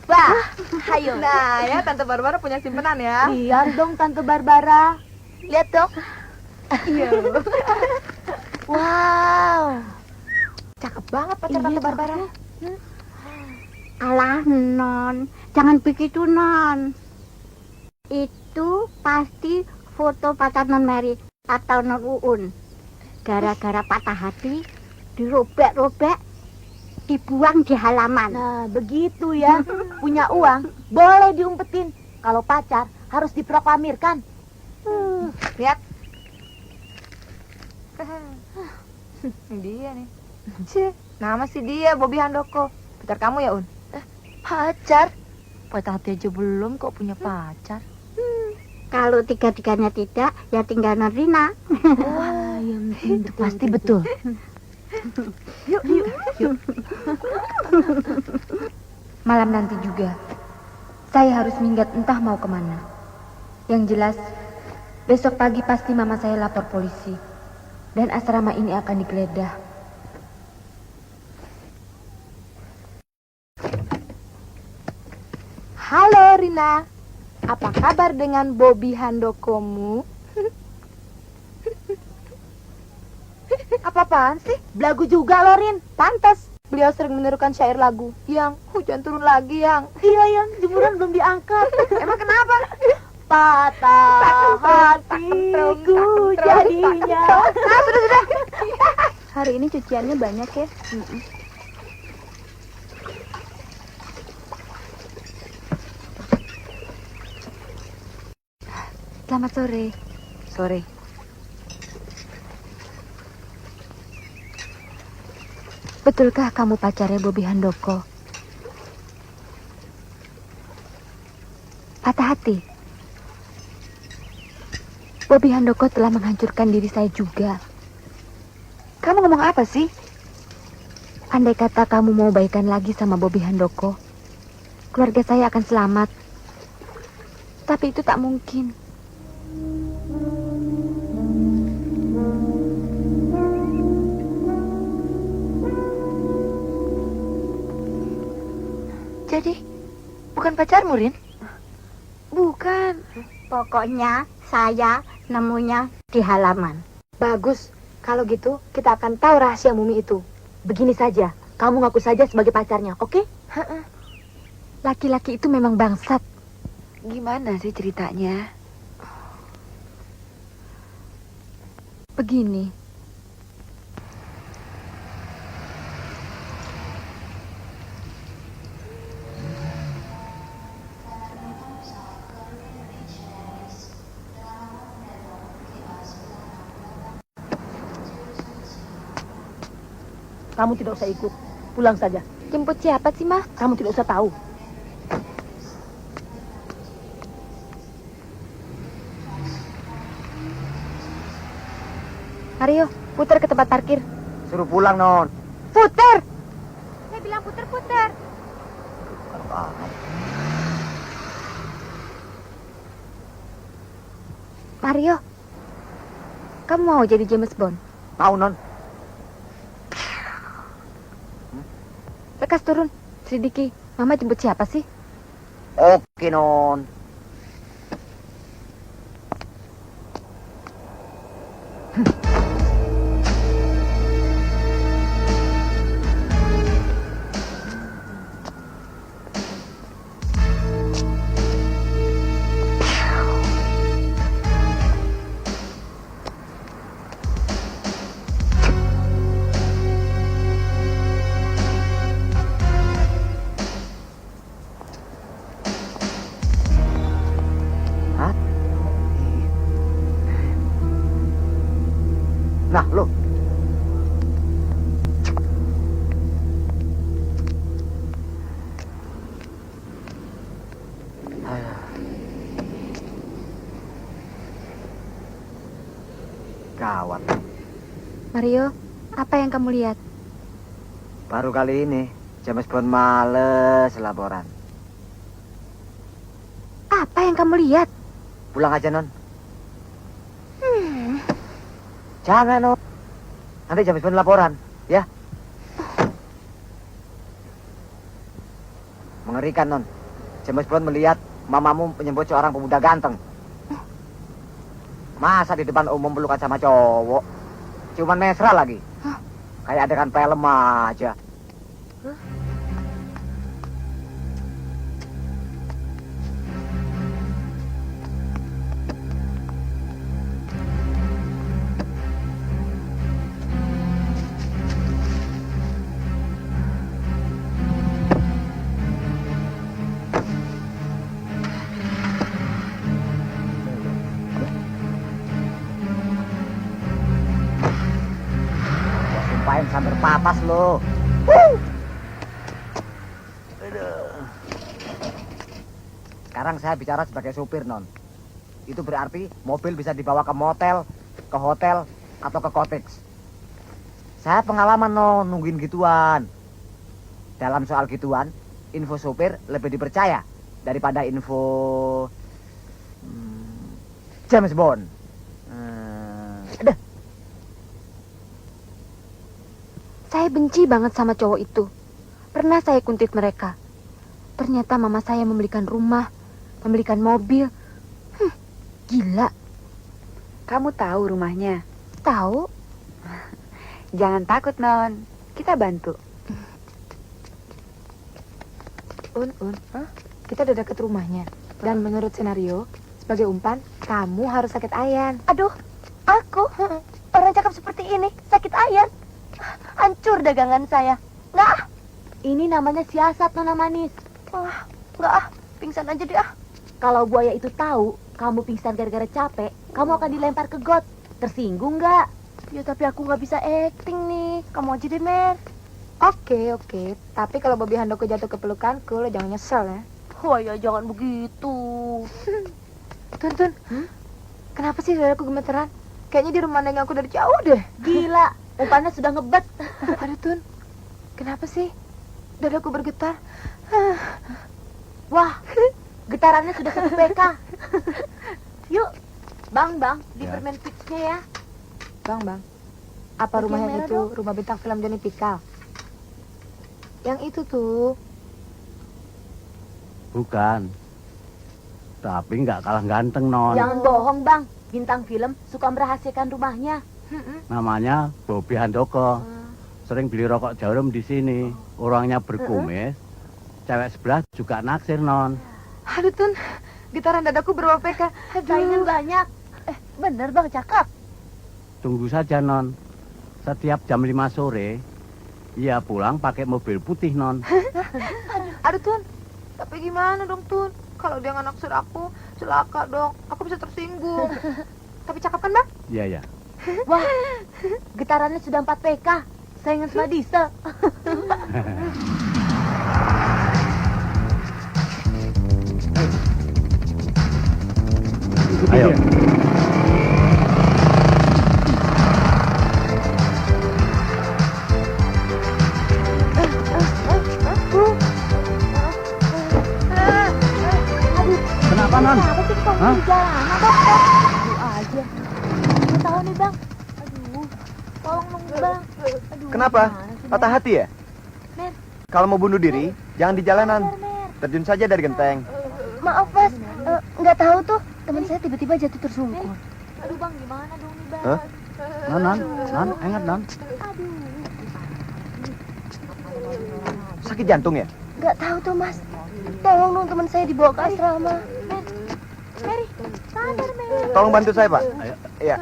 D: Wah, ayo. Nah, ya Tante Barbara punya simpenan ya.
E: Lihat dong Tante Barbara. Lihat dong.
D: Iya.
E: Wow.
D: Cakep banget pacar Tante Barbara.
G: Alah, Non. Jangan begitu, Non. Itu pasti foto pacar Non Mary atau Non Uun. Gara-gara patah hati, dirobek-robek, dibuang di halaman.
E: Nah, begitu ya. Punya uang, boleh diumpetin. Kalau pacar, harus diproklamirkan.
D: Lihat. Dia nih. Cih. Nama sih dia Bobby Handoko. Pacar kamu ya, Un?
E: Pacar? Patah hati aja belum kok punya pacar.
G: Kalau tiga-tiganya tidak, ya tinggal Norina.
E: Wah, itu pasti betul.
D: Yuk. Malam nanti juga, saya harus minggat entah mau kemana. Yang jelas, besok pagi pasti mama saya lapor polisi. Dan asrama ini akan digeledah. Halo Rina, apa kabar dengan Bobby Handokomu? Apa-apaan sih?
E: Belagu juga loh, Rin.
D: Pantas, beliau sering menirukan syair lagu. Yang, hujan turun lagi yang.
E: Iya, yang jemuran belum diangkat.
D: Emang kenapa?
E: Patah hatiku jadinya.
D: Nah, sudah. Hari ini cuciannya banyak ya. Selamat sore.
F: Sore.
D: Betulkah kamu pacarnya Bobby Handoko? Patah hati. Bobby Handoko telah menghancurkan diri saya juga.
F: Kamu ngomong apa sih?
D: Andai kata kamu mau baikan lagi sama Bobby Handoko, keluarga saya akan selamat. Tapi itu tak mungkin.
E: Jadi, bukan pacarmu, Rin?
D: Bukan.
G: Pokoknya saya nemunya di halaman.
D: Bagus. Kalau gitu, kita akan tahu rahasia Mumi itu.
E: Begini saja, kamu ngaku saja sebagai pacarnya, oke?
D: Laki-laki itu memang bangsat.
F: Gimana sih ceritanya?
D: Begini.
B: Kamu tidak usah ikut. Pulang saja.
D: Jemput siapa sih, Ma?
B: Kamu tidak usah tahu.
D: Mario, putar ke tempat parkir.
I: Suruh pulang, Non.
D: Putar!
G: Saya bilang putar-putar.
D: Mario, kamu mau jadi James Bond?
I: Mau, Non.
D: Lekas turun, selidiki. Mama jemput siapa sih?
I: Oke, Non. Nah, lo. Gawat.
D: Mario, apa yang kamu lihat?
I: Baru kali ini, James Bond males laporan.
D: Apa yang kamu lihat?
I: Pulang aja, Non. Jangan, Non. Nanti James Bond laporan, ya. Mengerikan, Non. James Bond melihat mamamu menyebut seorang pemuda ganteng. Masa di depan umum pelukan sama cowok? Cuman mesra lagi. Kayak adegan film aja. Sumpahin sampai patas lo. Sekarang saya bicara sebagai supir, Non. Itu berarti mobil bisa dibawa ke motel, ke hotel, atau ke cottage. Saya pengalaman, Non, nungguin gituan. Dalam soal gituan, info supir lebih dipercaya daripada info James Bond. Aduh.
G: Saya benci banget sama cowok itu. Pernah saya kuntit mereka. Ternyata mama saya membelikan rumah, membelikan mobil. Gila.
F: Kamu tahu rumahnya?
G: Tahu?
F: Jangan takut, Non. Kita bantu.
D: Kita udah deket rumahnya. Dan menurut senario, sebagai umpan, kamu harus sakit ayan.
E: Aduh, aku orang cakep seperti ini sakit ayan. Hancur dagangan saya. Nggak, ini namanya siasat, Nona Manis. Nggak, pingsan aja deh ah. Kalau buaya itu tahu kamu pingsan gara-gara capek, kamu akan dilempar ke got. Tersinggung nggak? Ya tapi aku nggak bisa acting nih. Kamu aja deh, Mer.
D: Oke. Tapi kalau Bobby Handoko jatuh ke pelukanku, lo jangan nyesel ya.
E: Wah ya jangan begitu.
D: Tun. Kenapa sih dadaku gemeteran? Kayaknya di rumah neng aku dari jauh deh.
E: Gila, umpannya sudah ngebet.
D: Aduh, Tun. Kenapa sih? Dadaku bergetar.
E: Wah, getarannya sudah 1 PK. Yuk, Bang, di
I: Ya.
E: permen fixnya ya.
D: Bang. Apa
E: Pakai
D: rumah yang
E: merah
D: itu?
E: dong.
D: Rumah bintang film Johnny Pikal. Yang itu tuh.
M: Bukan. Tapi nggak kalah ganteng, Non.
E: Jangan bohong, Bang. Bintang film suka merahasiakan rumahnya.
M: Namanya Bobby Handoko. Sering beli rokok jarum di sini. Orangnya berkumis. Cewek sebelah juga naksir, Non.
D: Aduh, Tun. Getaran dadaku berapa PK?
E: Saingan banyak. Bener, Bang, cakep.
M: Tunggu saja, Non. Setiap jam 5 sore, ia pulang pakai mobil putih, Non.
D: Aduh, Tun. Tapi gimana dong, Tun? Kalau dia nggak naksir aku, celaka dong. Aku bisa tersinggung. Tapi cakep kan, Bang?
M: Iya.
E: Wah, getarannya sudah 4 PK. Saingan sama diesel.
M: Ayo. Kenapa, Non?
E: Kenapa sih kamu
M: Hah?
E: di jalanan, Bang? Aduh aja. Nggak tahu nih, Bang. Aduh, tolong dong, Bang. Aduh,
H: Kenapa?
E: gimana sih, Bang?
H: Patah hati ya?
E: Mer.
H: Kalau mau bunuh diri, jangan di jalanan. Terjun saja dari genteng.
E: Maaf, Mas. Nggak tahu tuh. Teman saya tiba-tiba jatuh tersungkur. Aduh, Bang, gimana dong nih, Bang?
H: Hah?
M: Non, ingat, Non.
H: Sakit jantung ya?
E: Nggak tahu tuh, Mas. Tolong dong teman saya dibawa ke asrama. Mary, sadar, Mary.
H: Tolong bantu saya, Pak.
M: Ayo.
H: Iya.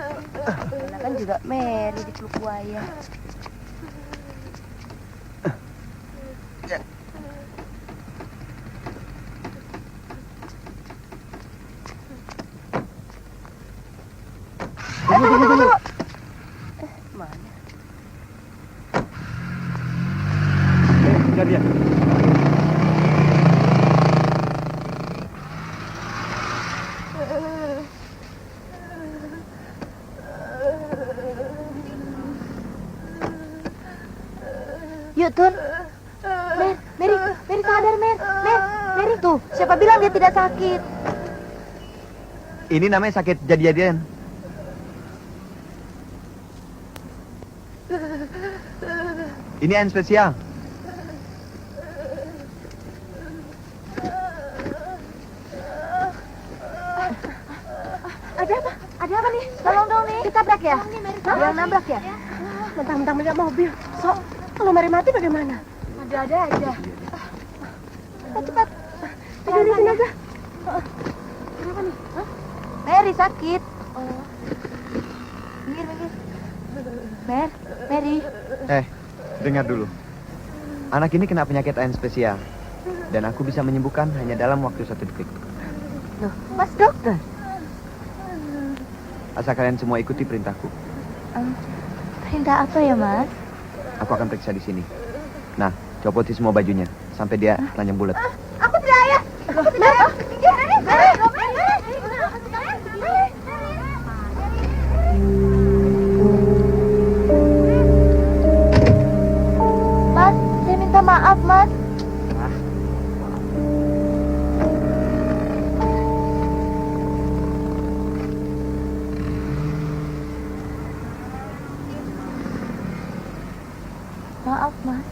E: Kan juga Mary dipeluk buaya.
M: Tunggu.
E: Mana?
M: Kejar dia.
E: Yuk, Tun. Mary sadar, Mary tuh. Siapa bilang dia tidak sakit?
H: Ini namanya sakit jadi-jadian. Ini air spesial.
E: Ada apa? Ada apa nih? Tolong dong nih. Ditabrak ya? Ada yang nabrak ya? Mentang-mentang melihat mobil. So, kalau Mary mati bagaimana? Ada aja. Cepat. Tidur di sini aja. Kenapa nih? Mary sakit. Minggir. Mary.
H: Dengar dulu. Anak ini kena penyakit air spesial. Dan aku bisa menyembuhkan hanya dalam waktu 1 detik.
E: Loh, Mas dokter.
H: Asal kalian semua ikuti perintahku.
E: Perintah apa ya, Mas?
H: Aku akan periksa di sini.
N: Nah, copotin semua bajunya sampai dia telanjang bulat.
D: Aku tidak ayah. Aku tidak ayah.
E: Mas, saya minta maaf, Mas. Maaf, Mas.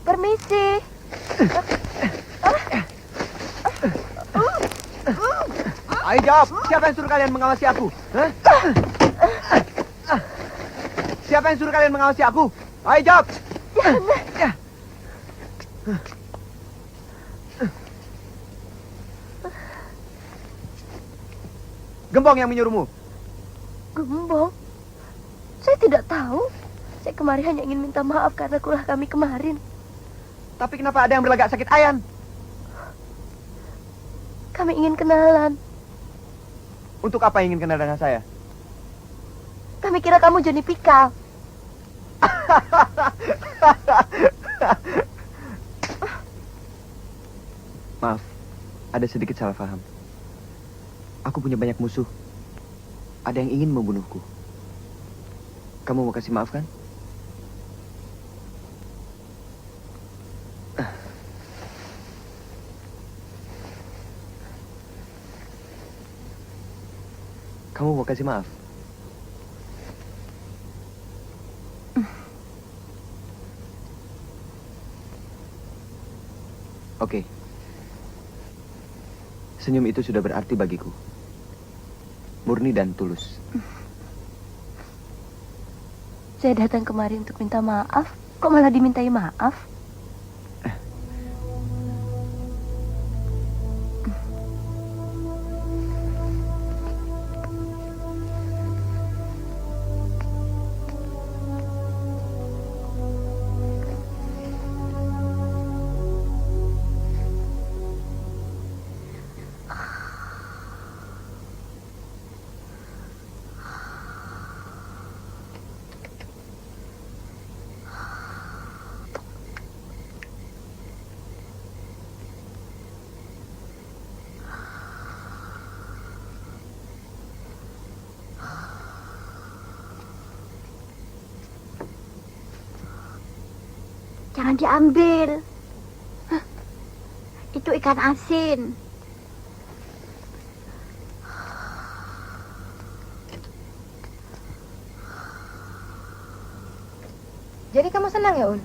E: Permisi.
N: Ayo jawab, siapa yang suruh kalian mengawasi aku? Hah? Siapa yang suruh kalian mengawasi aku? Ayo jawab. Gembong yang menyuruhmu.
E: Gembong? Saya tidak tahu. Saya kemarin hanya ingin minta maaf karena kulah kami kemarin.
N: Tapi kenapa ada yang berlagak sakit ayan?
E: Kami ingin kenalan.
N: Untuk apa ingin kenal dengan saya?
E: Kami kira kamu Johnny Pikal.
N: Maaf, ada sedikit salah paham. Aku punya banyak musuh. Ada yang ingin membunuhku. Kamu mau kasih maaf kan? Kamu mau kasih maaf? Oke. Senyum itu sudah berarti bagiku. Murni dan tulus.
E: Saya datang kemari untuk minta maaf. Kok malah dimintai maaf?
O: Jangan diambil. Hah, itu ikan asin.
D: Jadi kamu senang ya, Un?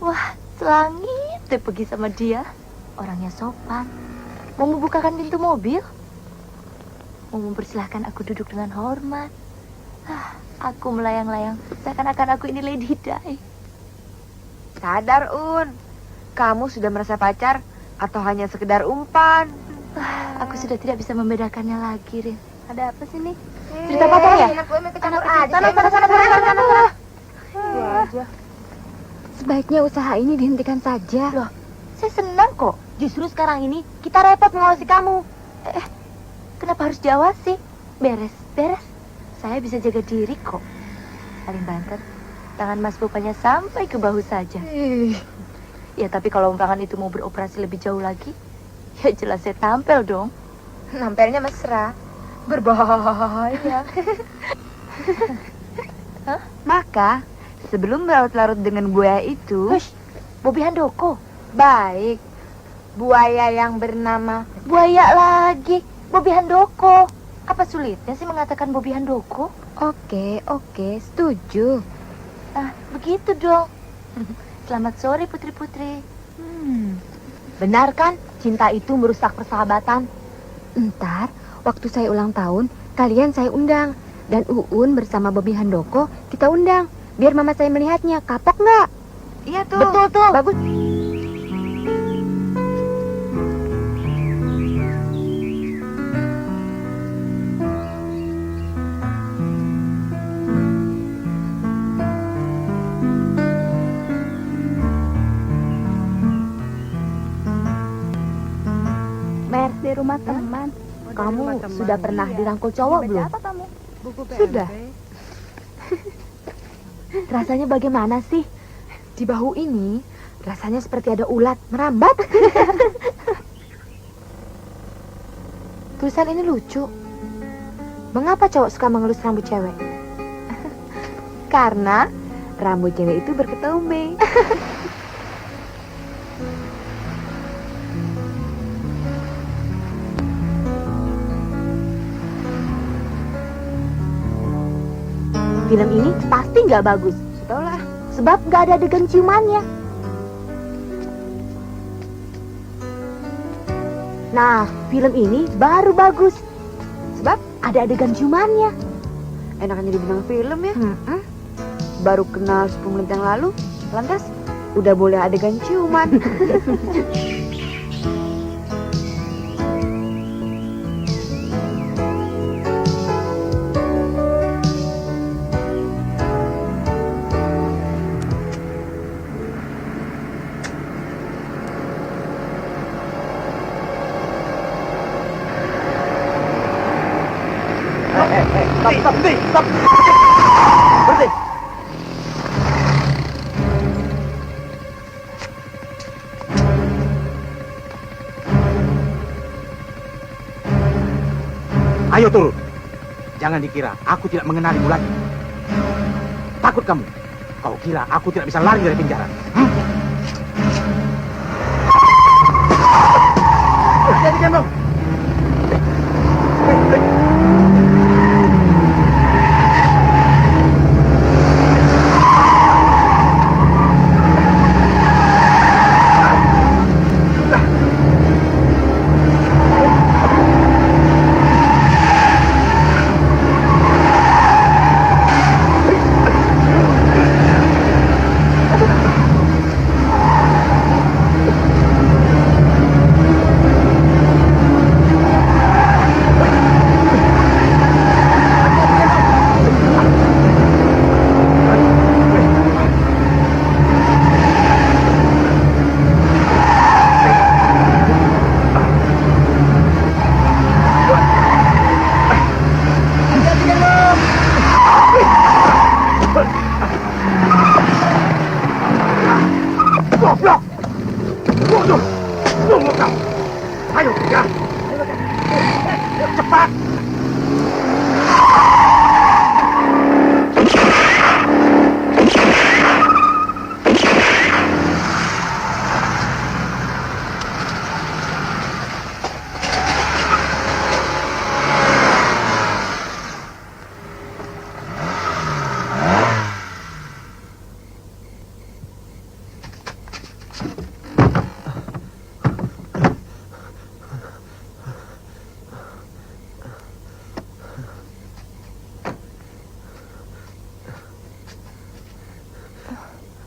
E: Wah, selangit deh pergi sama dia. Orangnya sopan. Mau membukakan pintu mobil. Mau mempersilahkan aku duduk dengan hormat. Aku melayang-layang. Seakan-akan aku ini Lady Di.
F: Sadar, Un. Kamu sudah merasa pacar atau hanya sekedar umpan?
E: Aku sudah tidak bisa membedakannya lagi, Rin. Ada apa sih nih?
D: Cerita pacar ya?
G: Sana. Sebaiknya usaha ini dihentikan saja.
E: Loh, saya senang kok. Justru sekarang ini kita repot mengawasi kamu. Kenapa harus diawasi? Beres. Saya bisa jaga diri kok. Paling banter, tangan Mas Bupanya sampai ke bahu saja. Ya, tapi kalau umpangan itu mau beroperasi lebih jauh lagi, ya jelas saya tampil dong.
D: Nampelnya mesra. Berbahaya.
F: Maka, sebelum berlarut-larut dengan buaya itu...
E: Hush, Bobi Handoko.
F: Baik, buaya yang bernama...
E: Buaya lagi, Bobi Handoko. Apa sulitnya sih mengatakan Bobi Handoko?
G: Oke, setuju.
E: Ah, begitu dong. Selamat sore putri-putri.
G: Benar kan? Cinta itu merusak persahabatan. Ntar, waktu saya ulang tahun, kalian saya undang. Dan Uun bersama Bobi Handoko kita undang. Biar mama saya melihatnya. Kapok nggak?
D: Iya tuh.
G: Betul tuh. Bagus.
O: Mer, di rumah teman.
G: Kamu sudah pernah dirangkul cowok belum?
O: Apa kamu?
G: Sudah. Rasanya bagaimana sih? Di bahu ini rasanya seperti ada ulat merambat.
D: Tulisan ini lucu. Mengapa cowok suka mengelus rambut cewek? Karena rambut cewek itu berketombe.
G: Film ini pasti nggak bagus.
D: Sudahlah.
G: Sebab nggak ada adegan ciumannya. Nah, film ini baru bagus. Sebab ada adegan ciumannya.
F: Enakannya dibilang film ya. Baru kenal 10 menit yang lalu, lantas udah boleh adegan ciuman.
H: Stop. Berhenti. Ayo turun. Jangan dikira aku tidak mengenalimu lagi. Takut kamu? Kau kira aku tidak bisa lari dari penjara? Jadi gendong.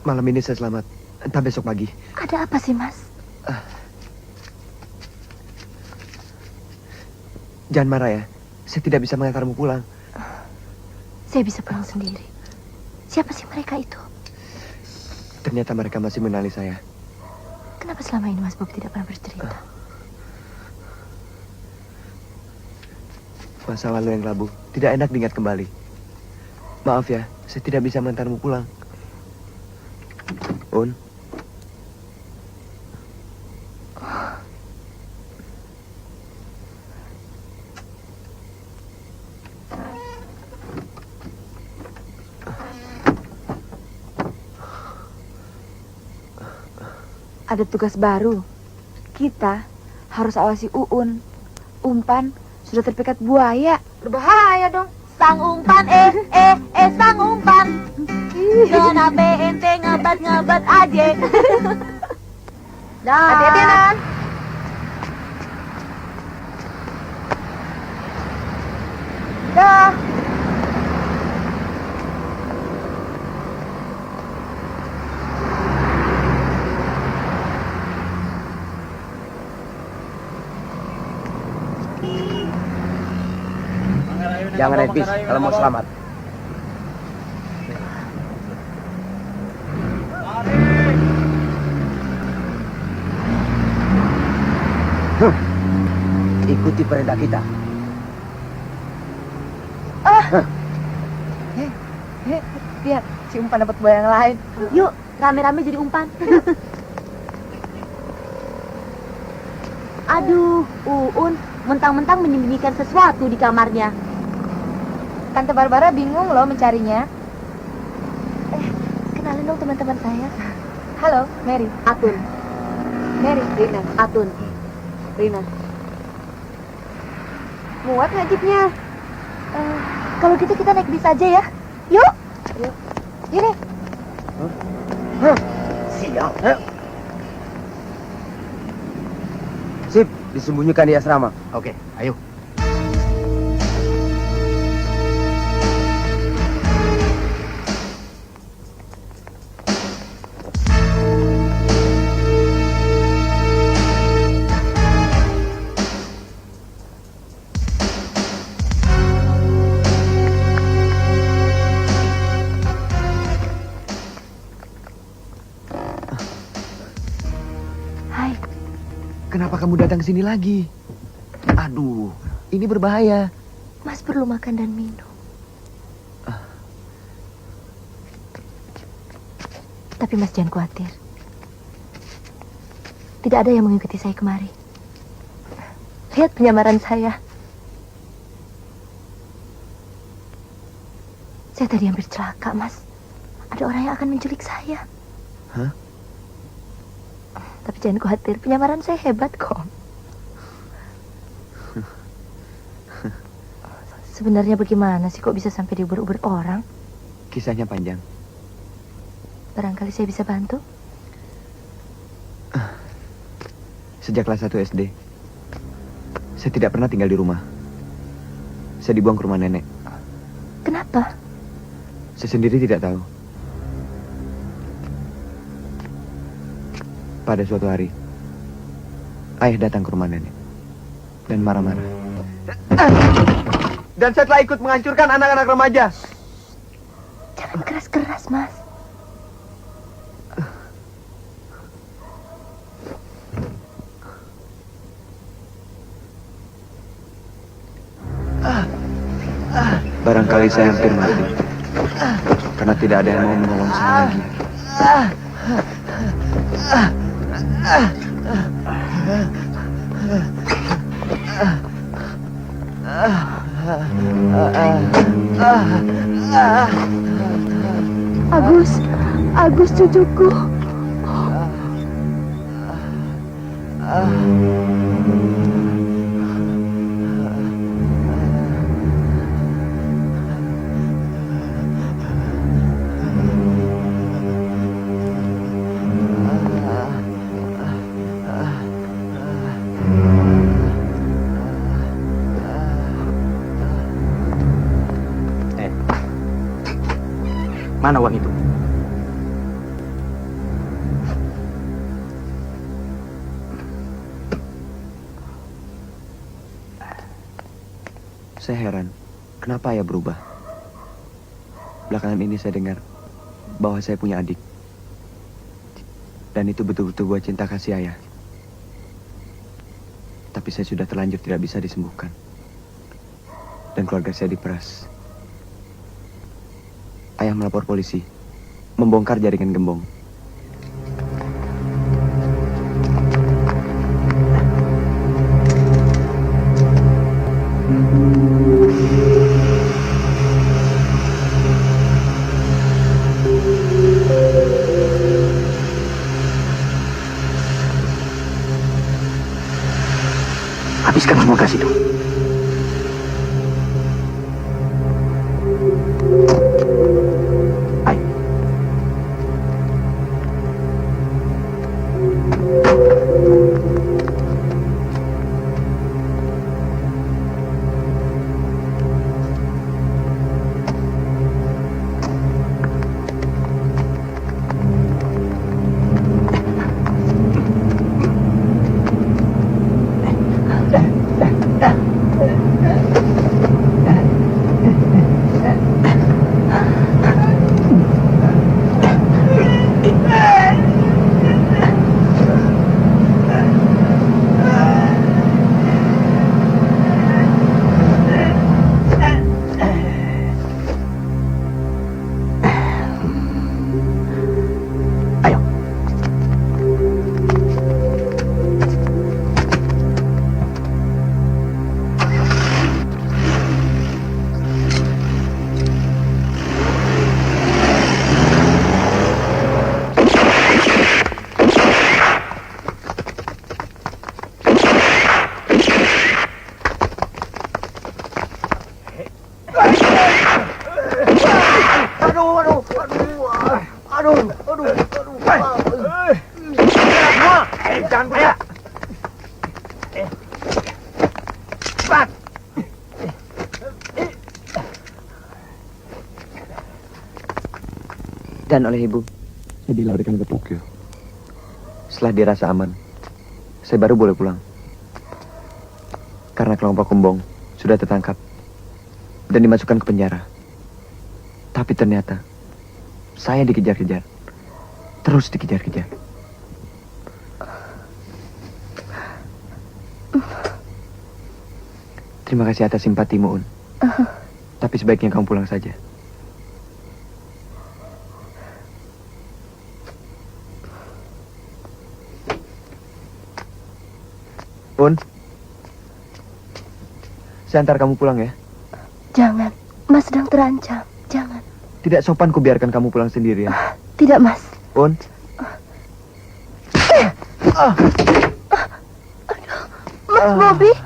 N: Malam ini saya selamat, entah besok pagi.
G: Ada apa sih, Mas?
N: Jangan marah ya, saya tidak bisa mengantarmu pulang.
G: Saya bisa pulang sendiri. Siapa sih mereka itu?
N: Ternyata mereka masih mengenali saya.
G: Kenapa selama ini Mas Bob tidak pernah bercerita?
N: Masa lalu yang labu tidak enak diingat kembali. Maaf ya, saya tidak bisa mengantarmu pulang. Un.
F: Ada tugas baru. Kita harus awasi Uun. Umpan sudah terpikat buaya.
D: Berbahaya dong.
E: Sang umpan, sang umpan. Kenapa ente ngebat aja? Dah.
D: Hati-hati, Non. Dah.
K: Jangan naik bis kalau mau selamat. Ikuti perintah kita.
D: Biar si umpan dapat buah yang lain.
E: Yuk, rame-rame jadi umpan. Aduh, Uun, mentang-mentang menyembunyikan sesuatu di kamarnya.
D: Tante Barbara bingung loh mencarinya. Kenalin dong teman-teman saya. Halo, Mary.
E: Atun.
D: Mary.
E: Rina. Atun. Rina.
D: Muat nggak jeepnya? Kalau gitu kita naik bis aja ya. Yuk. Yuk. Ini.
K: Siap. Sip, disembunyikan di asrama.
A: Oke, ayo.
N: Kenapa kamu datang ke sini lagi? Aduh, ini berbahaya.
E: Mas perlu makan dan minum. Tapi Mas jangan khawatir. Tidak ada yang mengikuti saya kemari. Lihat penyamaran saya. Saya tadi hampir celaka, Mas. Ada orang yang akan menculik saya.
N: Hah?
E: Tapi jangan khawatir, penyamaran saya hebat kok. Sebenarnya bagaimana sih kok bisa sampai diuber-uber orang?
N: Kisahnya panjang.
E: Barangkali saya bisa bantu.
N: Sejak kelas 1 SD, saya tidak pernah tinggal di rumah. Saya dibuang ke rumah nenek.
E: Kenapa?
N: Saya sendiri tidak tahu. Pada suatu hari, ayah datang ke rumah nenek dan marah-marah. Dan saya telah ikut menghancurkan anak-anak remaja.
E: Jangan keras-keras, Mas.
N: Barangkali saya hampir mati karena tidak ada yang mau menolong saya lagi.
E: Agus cucuku.
A: Mana uang itu?
N: Saya heran, kenapa ayah berubah? Belakangan ini saya dengar bahwa saya punya adik. Dan itu betul-betul buat cinta kasih ayah. Tapi saya sudah terlanjur tidak bisa disembuhkan. Dan keluarga saya diperas. Ayah melapor polisi, membongkar jaringan gembong.
A: Habiskan semua gas itu.
H: Jangan berat.
N: Dan oleh ibu,
P: saya dilarikan ke Tokyo.
N: setelah dirasa aman, saya baru boleh pulang. Karena kelompok Kembong sudah tertangkap dan dimasukkan ke penjara. Tapi ternyata saya dikejar-kejar, terus dikejar-kejar. Terima kasih atas simpatimu, Un. Tapi sebaiknya kamu pulang saja. Un, saya antar kamu pulang ya.
E: Jangan, Mas sedang terancam. Jangan.
N: Tidak sopan ku biarkan kamu pulang sendirian.
E: Tidak, Mas.
N: Un.
E: Mas Bobby.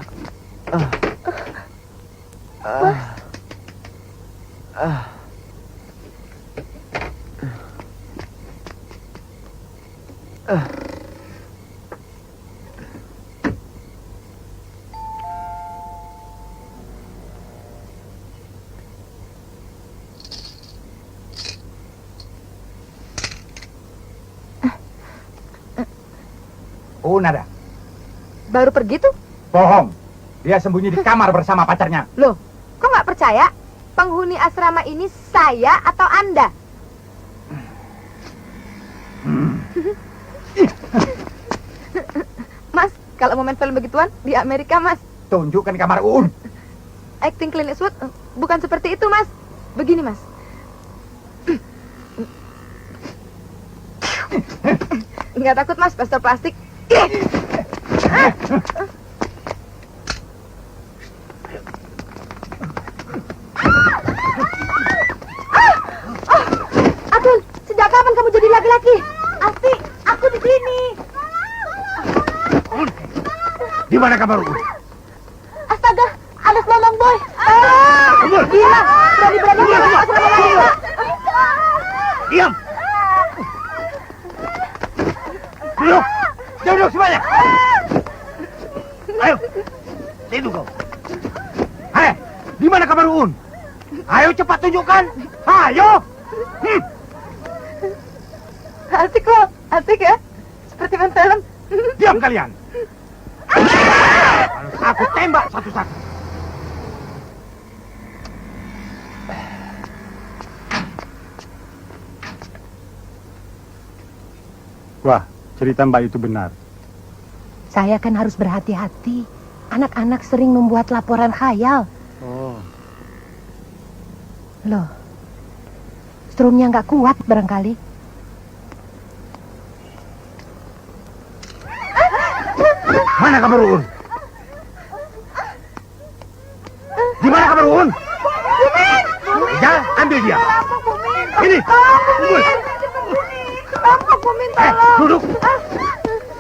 Q: Nada.
D: Baru pergi tuh?
Q: Bohong. Dia sembunyi di kamar bersama pacarnya.
D: Loh, kok nggak percaya? Penghuni asrama ini saya atau Anda? Mas, kalau mau main film begituan di Amerika, Mas.
Q: Tunjukkan kamar Uun.
D: Acting Clint Eastwood bukan seperti itu, Mas. Begini, Mas. Nggak takut, Mas, plaster plastik.
E: Abdul, sejak kapan kamu jadi laki-laki? Asti, aku di sini.
Q: Di mana kamar Uun?
E: Astaga, ada selondong boy.
Q: Gila,
E: berani-berani masuk ke lagi.
Q: Diam. Duduk. Duduk semuanya. Ayo. Tidur kau. Hei, di mana kamar Uun? Ayo cepat tunjukkan. Ayo.
D: Asik loh, asik ya. Seperti main film.
Q: Diam kalian. Harus aku tembak satu-satu.
K: Wah, cerita Mbak itu benar.
J: Saya kan harus berhati-hati. Anak-anak sering membuat laporan khayal.
K: Oh.
J: Loh, strumnya nggak kuat barangkali.
Q: Mana kamar Uun? Di mana kamar Uun? Ya, ambil dia. Ini.
D: Kenapa aku minta tolong?
Q: Duduk.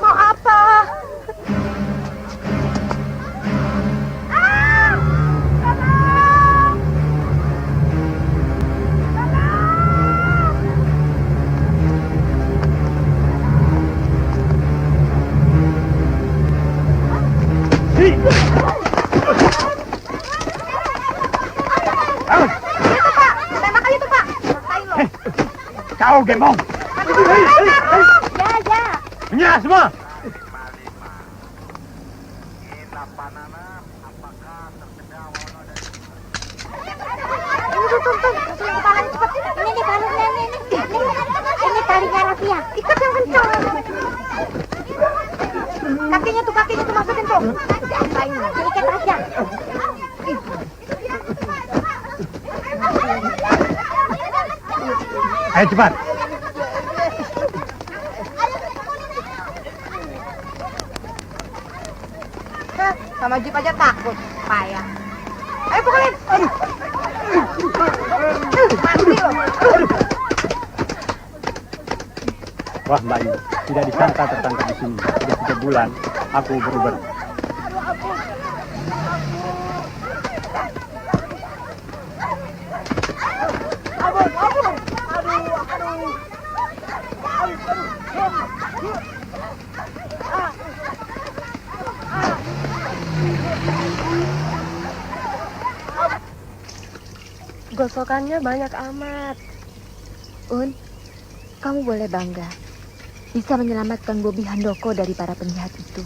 D: Mau apa?
Q: Mau gemong.
O: Ya.
Q: Menyerah semua.
O: Ini nih balonnya nih. Ini talinya Rafia. Ikat yang kencang. Kakinya tuh masukin tuh. Ikat aja.
Q: Ayo cepat.
D: Sama Jeep aja takut. Payah. Ayo pukulin. Mati lo.
K: Wah Mbak Yu, tidak disangka tertangkap di sini. Sudah 3 bulan aku berubah.
G: Gosokannya banyak amat.
E: Un, kamu boleh bangga bisa menyelamatkan Bobi Handoko dari para penjahat itu.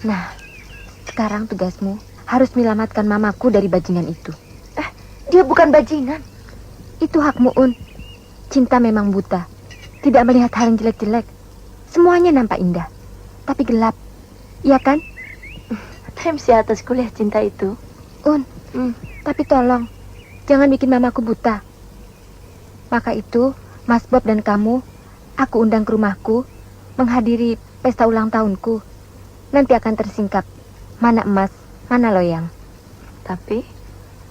E: Nah, sekarang tugasmu harus menyelamatkan mamaku dari bajingan itu.
G: Dia bukan bajingan.
E: Itu hakmu, Un. Cinta memang buta, tidak melihat hal yang jelek-jelek. Semuanya nampak indah, tapi gelap. Iya kan?
G: Temsi atas kuliah cinta itu.
E: Un, tapi tolong, jangan bikin mamaku buta. Maka itu, Mas Bob dan kamu, aku undang ke rumahku, menghadiri pesta ulang tahunku. Nanti akan tersingkap, mana emas, mana loyang.
G: Tapi,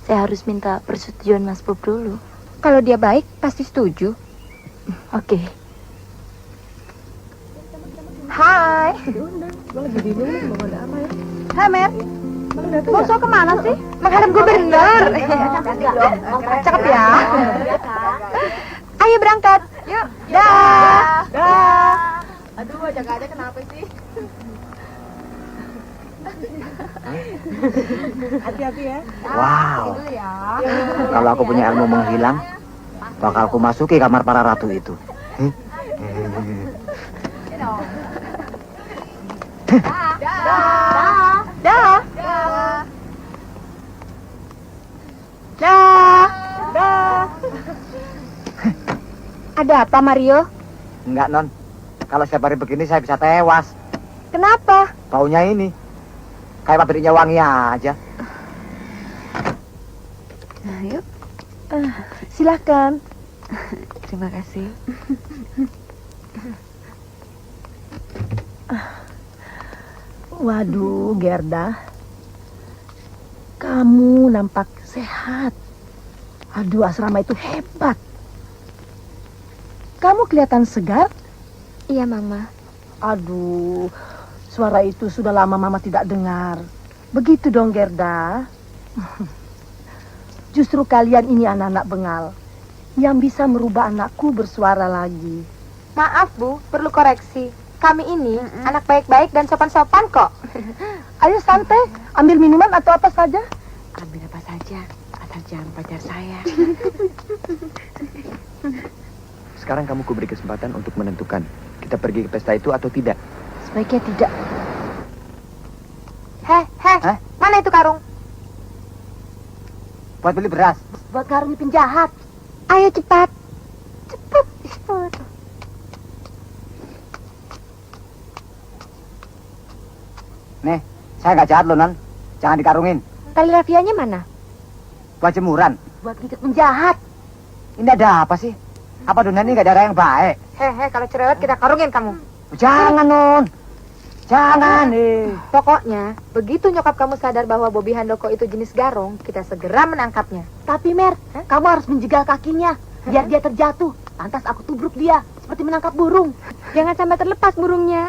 G: saya harus minta persetujuan Mas Bob dulu.
E: Kalau dia baik, pasti setuju.
G: Oke.
D: Hai.
B: Gue lagi bingung nih, mau ada apa ya?
D: Hai, Mer. Bosok kemana sih? Menghadap gubernur. Cakep ya. Ayo berangkat. Yuk. Dah.
L: Aduh, jaga aja kenapa sih?
B: Hati-hati ya.
I: Wow. Kalau aku punya ilmu menghilang, bakal aku masuki kamar para ratu itu.
E: Ada apa, Mario?
I: Enggak, Non. Kalau setiap hari begini saya bisa tewas.
E: Kenapa?
I: Baunya ini. Kayak pabriknya wangi aja.
F: Nah, yuk.
B: Silakan.
F: Terima kasih.
B: Waduh, Gerda. Kamu nampak sehat. Aduh, asrama itu hebat. Kamu kelihatan segar.
E: Iya, Mama.
B: Aduh, suara itu sudah lama Mama tidak dengar. Begitu dong, Gerda. Justru kalian ini anak-anak bengal yang bisa merubah anakku bersuara lagi.
D: Maaf, Bu, perlu koreksi. Kami ini anak baik-baik dan sopan-sopan kok.
B: Ayo santai, ambil minuman atau apa saja.
F: Ambil apa saja, asal jangan pacar saya.
N: Sekarang kamu kuberi kesempatan untuk menentukan kita pergi ke pesta itu atau tidak.
B: Sebaiknya tidak.
D: Heh, mana itu karung?
I: Buat beli beras.
B: Buat karung penjahat.
E: Ayo cepat.
B: Cepat.
I: Nih, saya nggak jahat loh, Non. Jangan dikarungin.
E: Tali rafianya mana?
I: Buat jemuran.
B: Buat ngikat penjahat.
I: Ini ada apa sih? Apa dunia ini nggak ada orang yang baik?
D: Hehe, kalau cerewet kita karungin kamu.
I: Jangan, Non. Jangan nih.
D: Pokoknya, begitu nyokap kamu sadar bahwa Bobi Handoko itu jenis garong, kita segera menangkapnya.
B: Tapi Mer, kamu harus menjegal kakinya biar dia terjatuh. Lantas aku tubruk dia seperti menangkap burung.
E: Jangan sampai terlepas burungnya.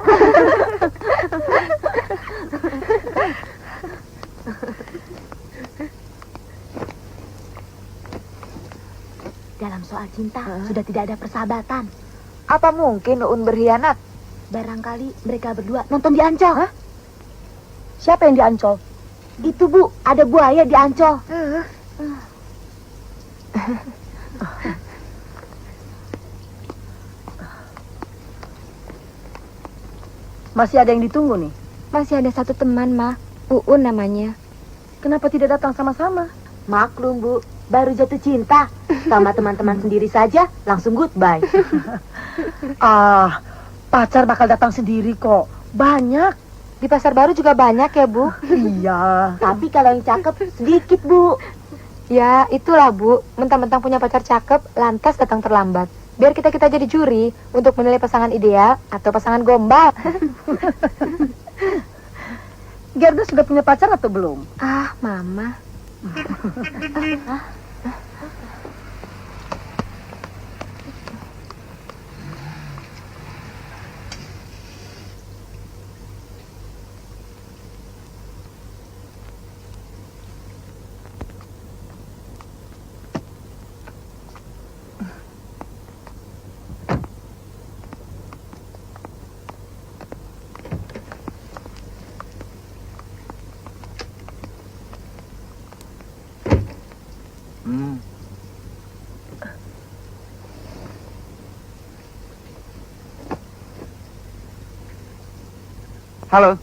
B: Dalam soal cinta sudah tidak ada persahabatan.
D: Apa mungkin Uun berkhianat?
B: Barangkali mereka berdua nonton di Ancol. Siapa yang di Ancol? Itu, Bu, ada buaya di Ancol. Masih ada yang ditunggu nih?
G: Masih ada satu teman, Ma. Uun namanya.
B: Kenapa tidak datang sama-sama?
E: Maklum, Bu. Baru jatuh cinta. Sama teman-teman sendiri saja, langsung goodbye.
B: Pacar bakal datang sendiri kok. Banyak.
G: Di pasar baru juga banyak ya, Bu?
B: Iya.
E: Tapi kalau yang cakep sedikit, Bu.
G: Ya, itulah, Bu. Mentang-mentang punya pacar cakep, lantas datang terlambat. Biar kita jadi juri untuk menilai pasangan ideal atau pasangan gombal.
B: Gerda sudah punya pacar atau belum?
G: Ah, Mama.
N: Halo,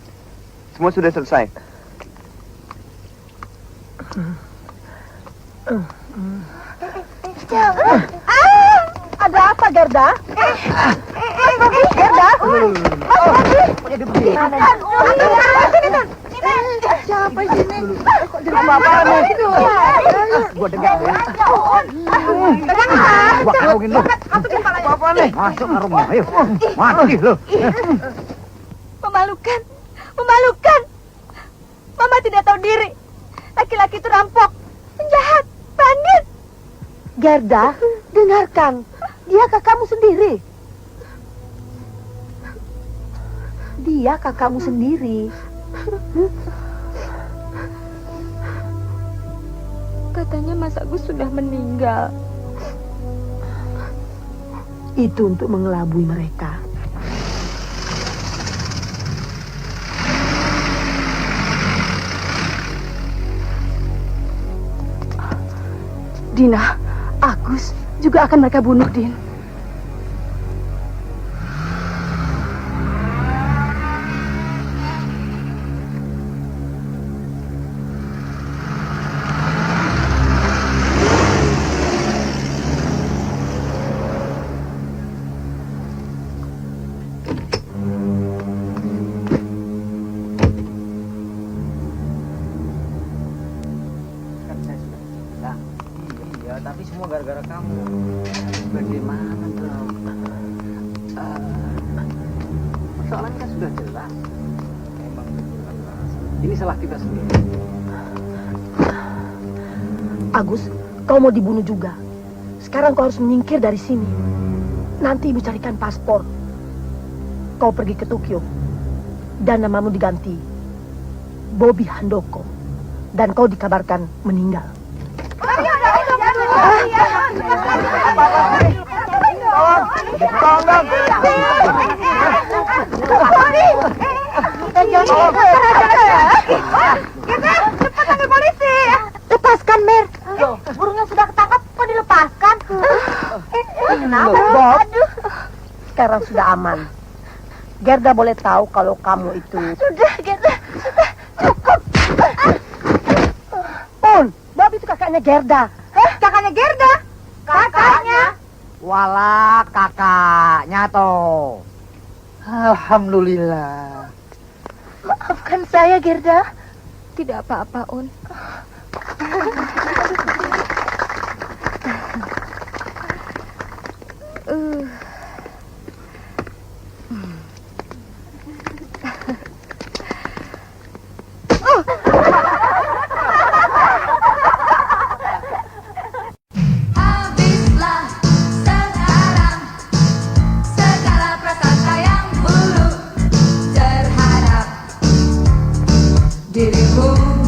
N: semua sudah selesai.
B: Ada apa, Gerda? Gerda? Siapa sini? Kok jadi apa nih?
I: Gua dengar ya. Gua kawin lu. Apa nih? Masuk karungnya, ayo. Mati lu.
O: Memalukan. Memalukan. Mama tidak tahu diri. Laki-laki itu rampok, penjahat, bandit.
B: Gerda, dengarkan. Dia kakakmu sendiri. Dia kakakmu sendiri.
G: Katanya Mas Agus sudah meninggal.
B: Itu untuk mengelabui mereka. Dina, Agus juga akan mereka bunuh, Din.
I: Tapi semua gara-gara kamu. Bagaimana dong? Persoalan kan sudah jelas. Memang jelas. Ini salah kita sendiri.
B: Agus, kau mau dibunuh juga. Sekarang kau harus menyingkir dari sini. Nanti ibu carikan paspor. Kau pergi ke Tokyo. Dan namamu diganti Bobby Handoko. Dan kau dikabarkan meninggal.
O: Cepat panggil polisi. Lepaskan, Mer. Burungnya sudah ketangkap, kok dilepaskan? Kenapa?
B: Bob, sekarang sudah aman. Gerda boleh tahu kalau kamu itu...
O: Sudah, Gerda. Sudah, cukup.
B: Pun, Bob itu kakaknya Gerda.
O: Kakaknya Gerda? Kakaknya?
I: Walah, kakaknya toh.
C: Alhamdulillah.
G: Maafkan saya, Gerda. Tidak apa-apa, Un.
R: Habislah sekarang segala prasangka yang buruk terhadap dirimu.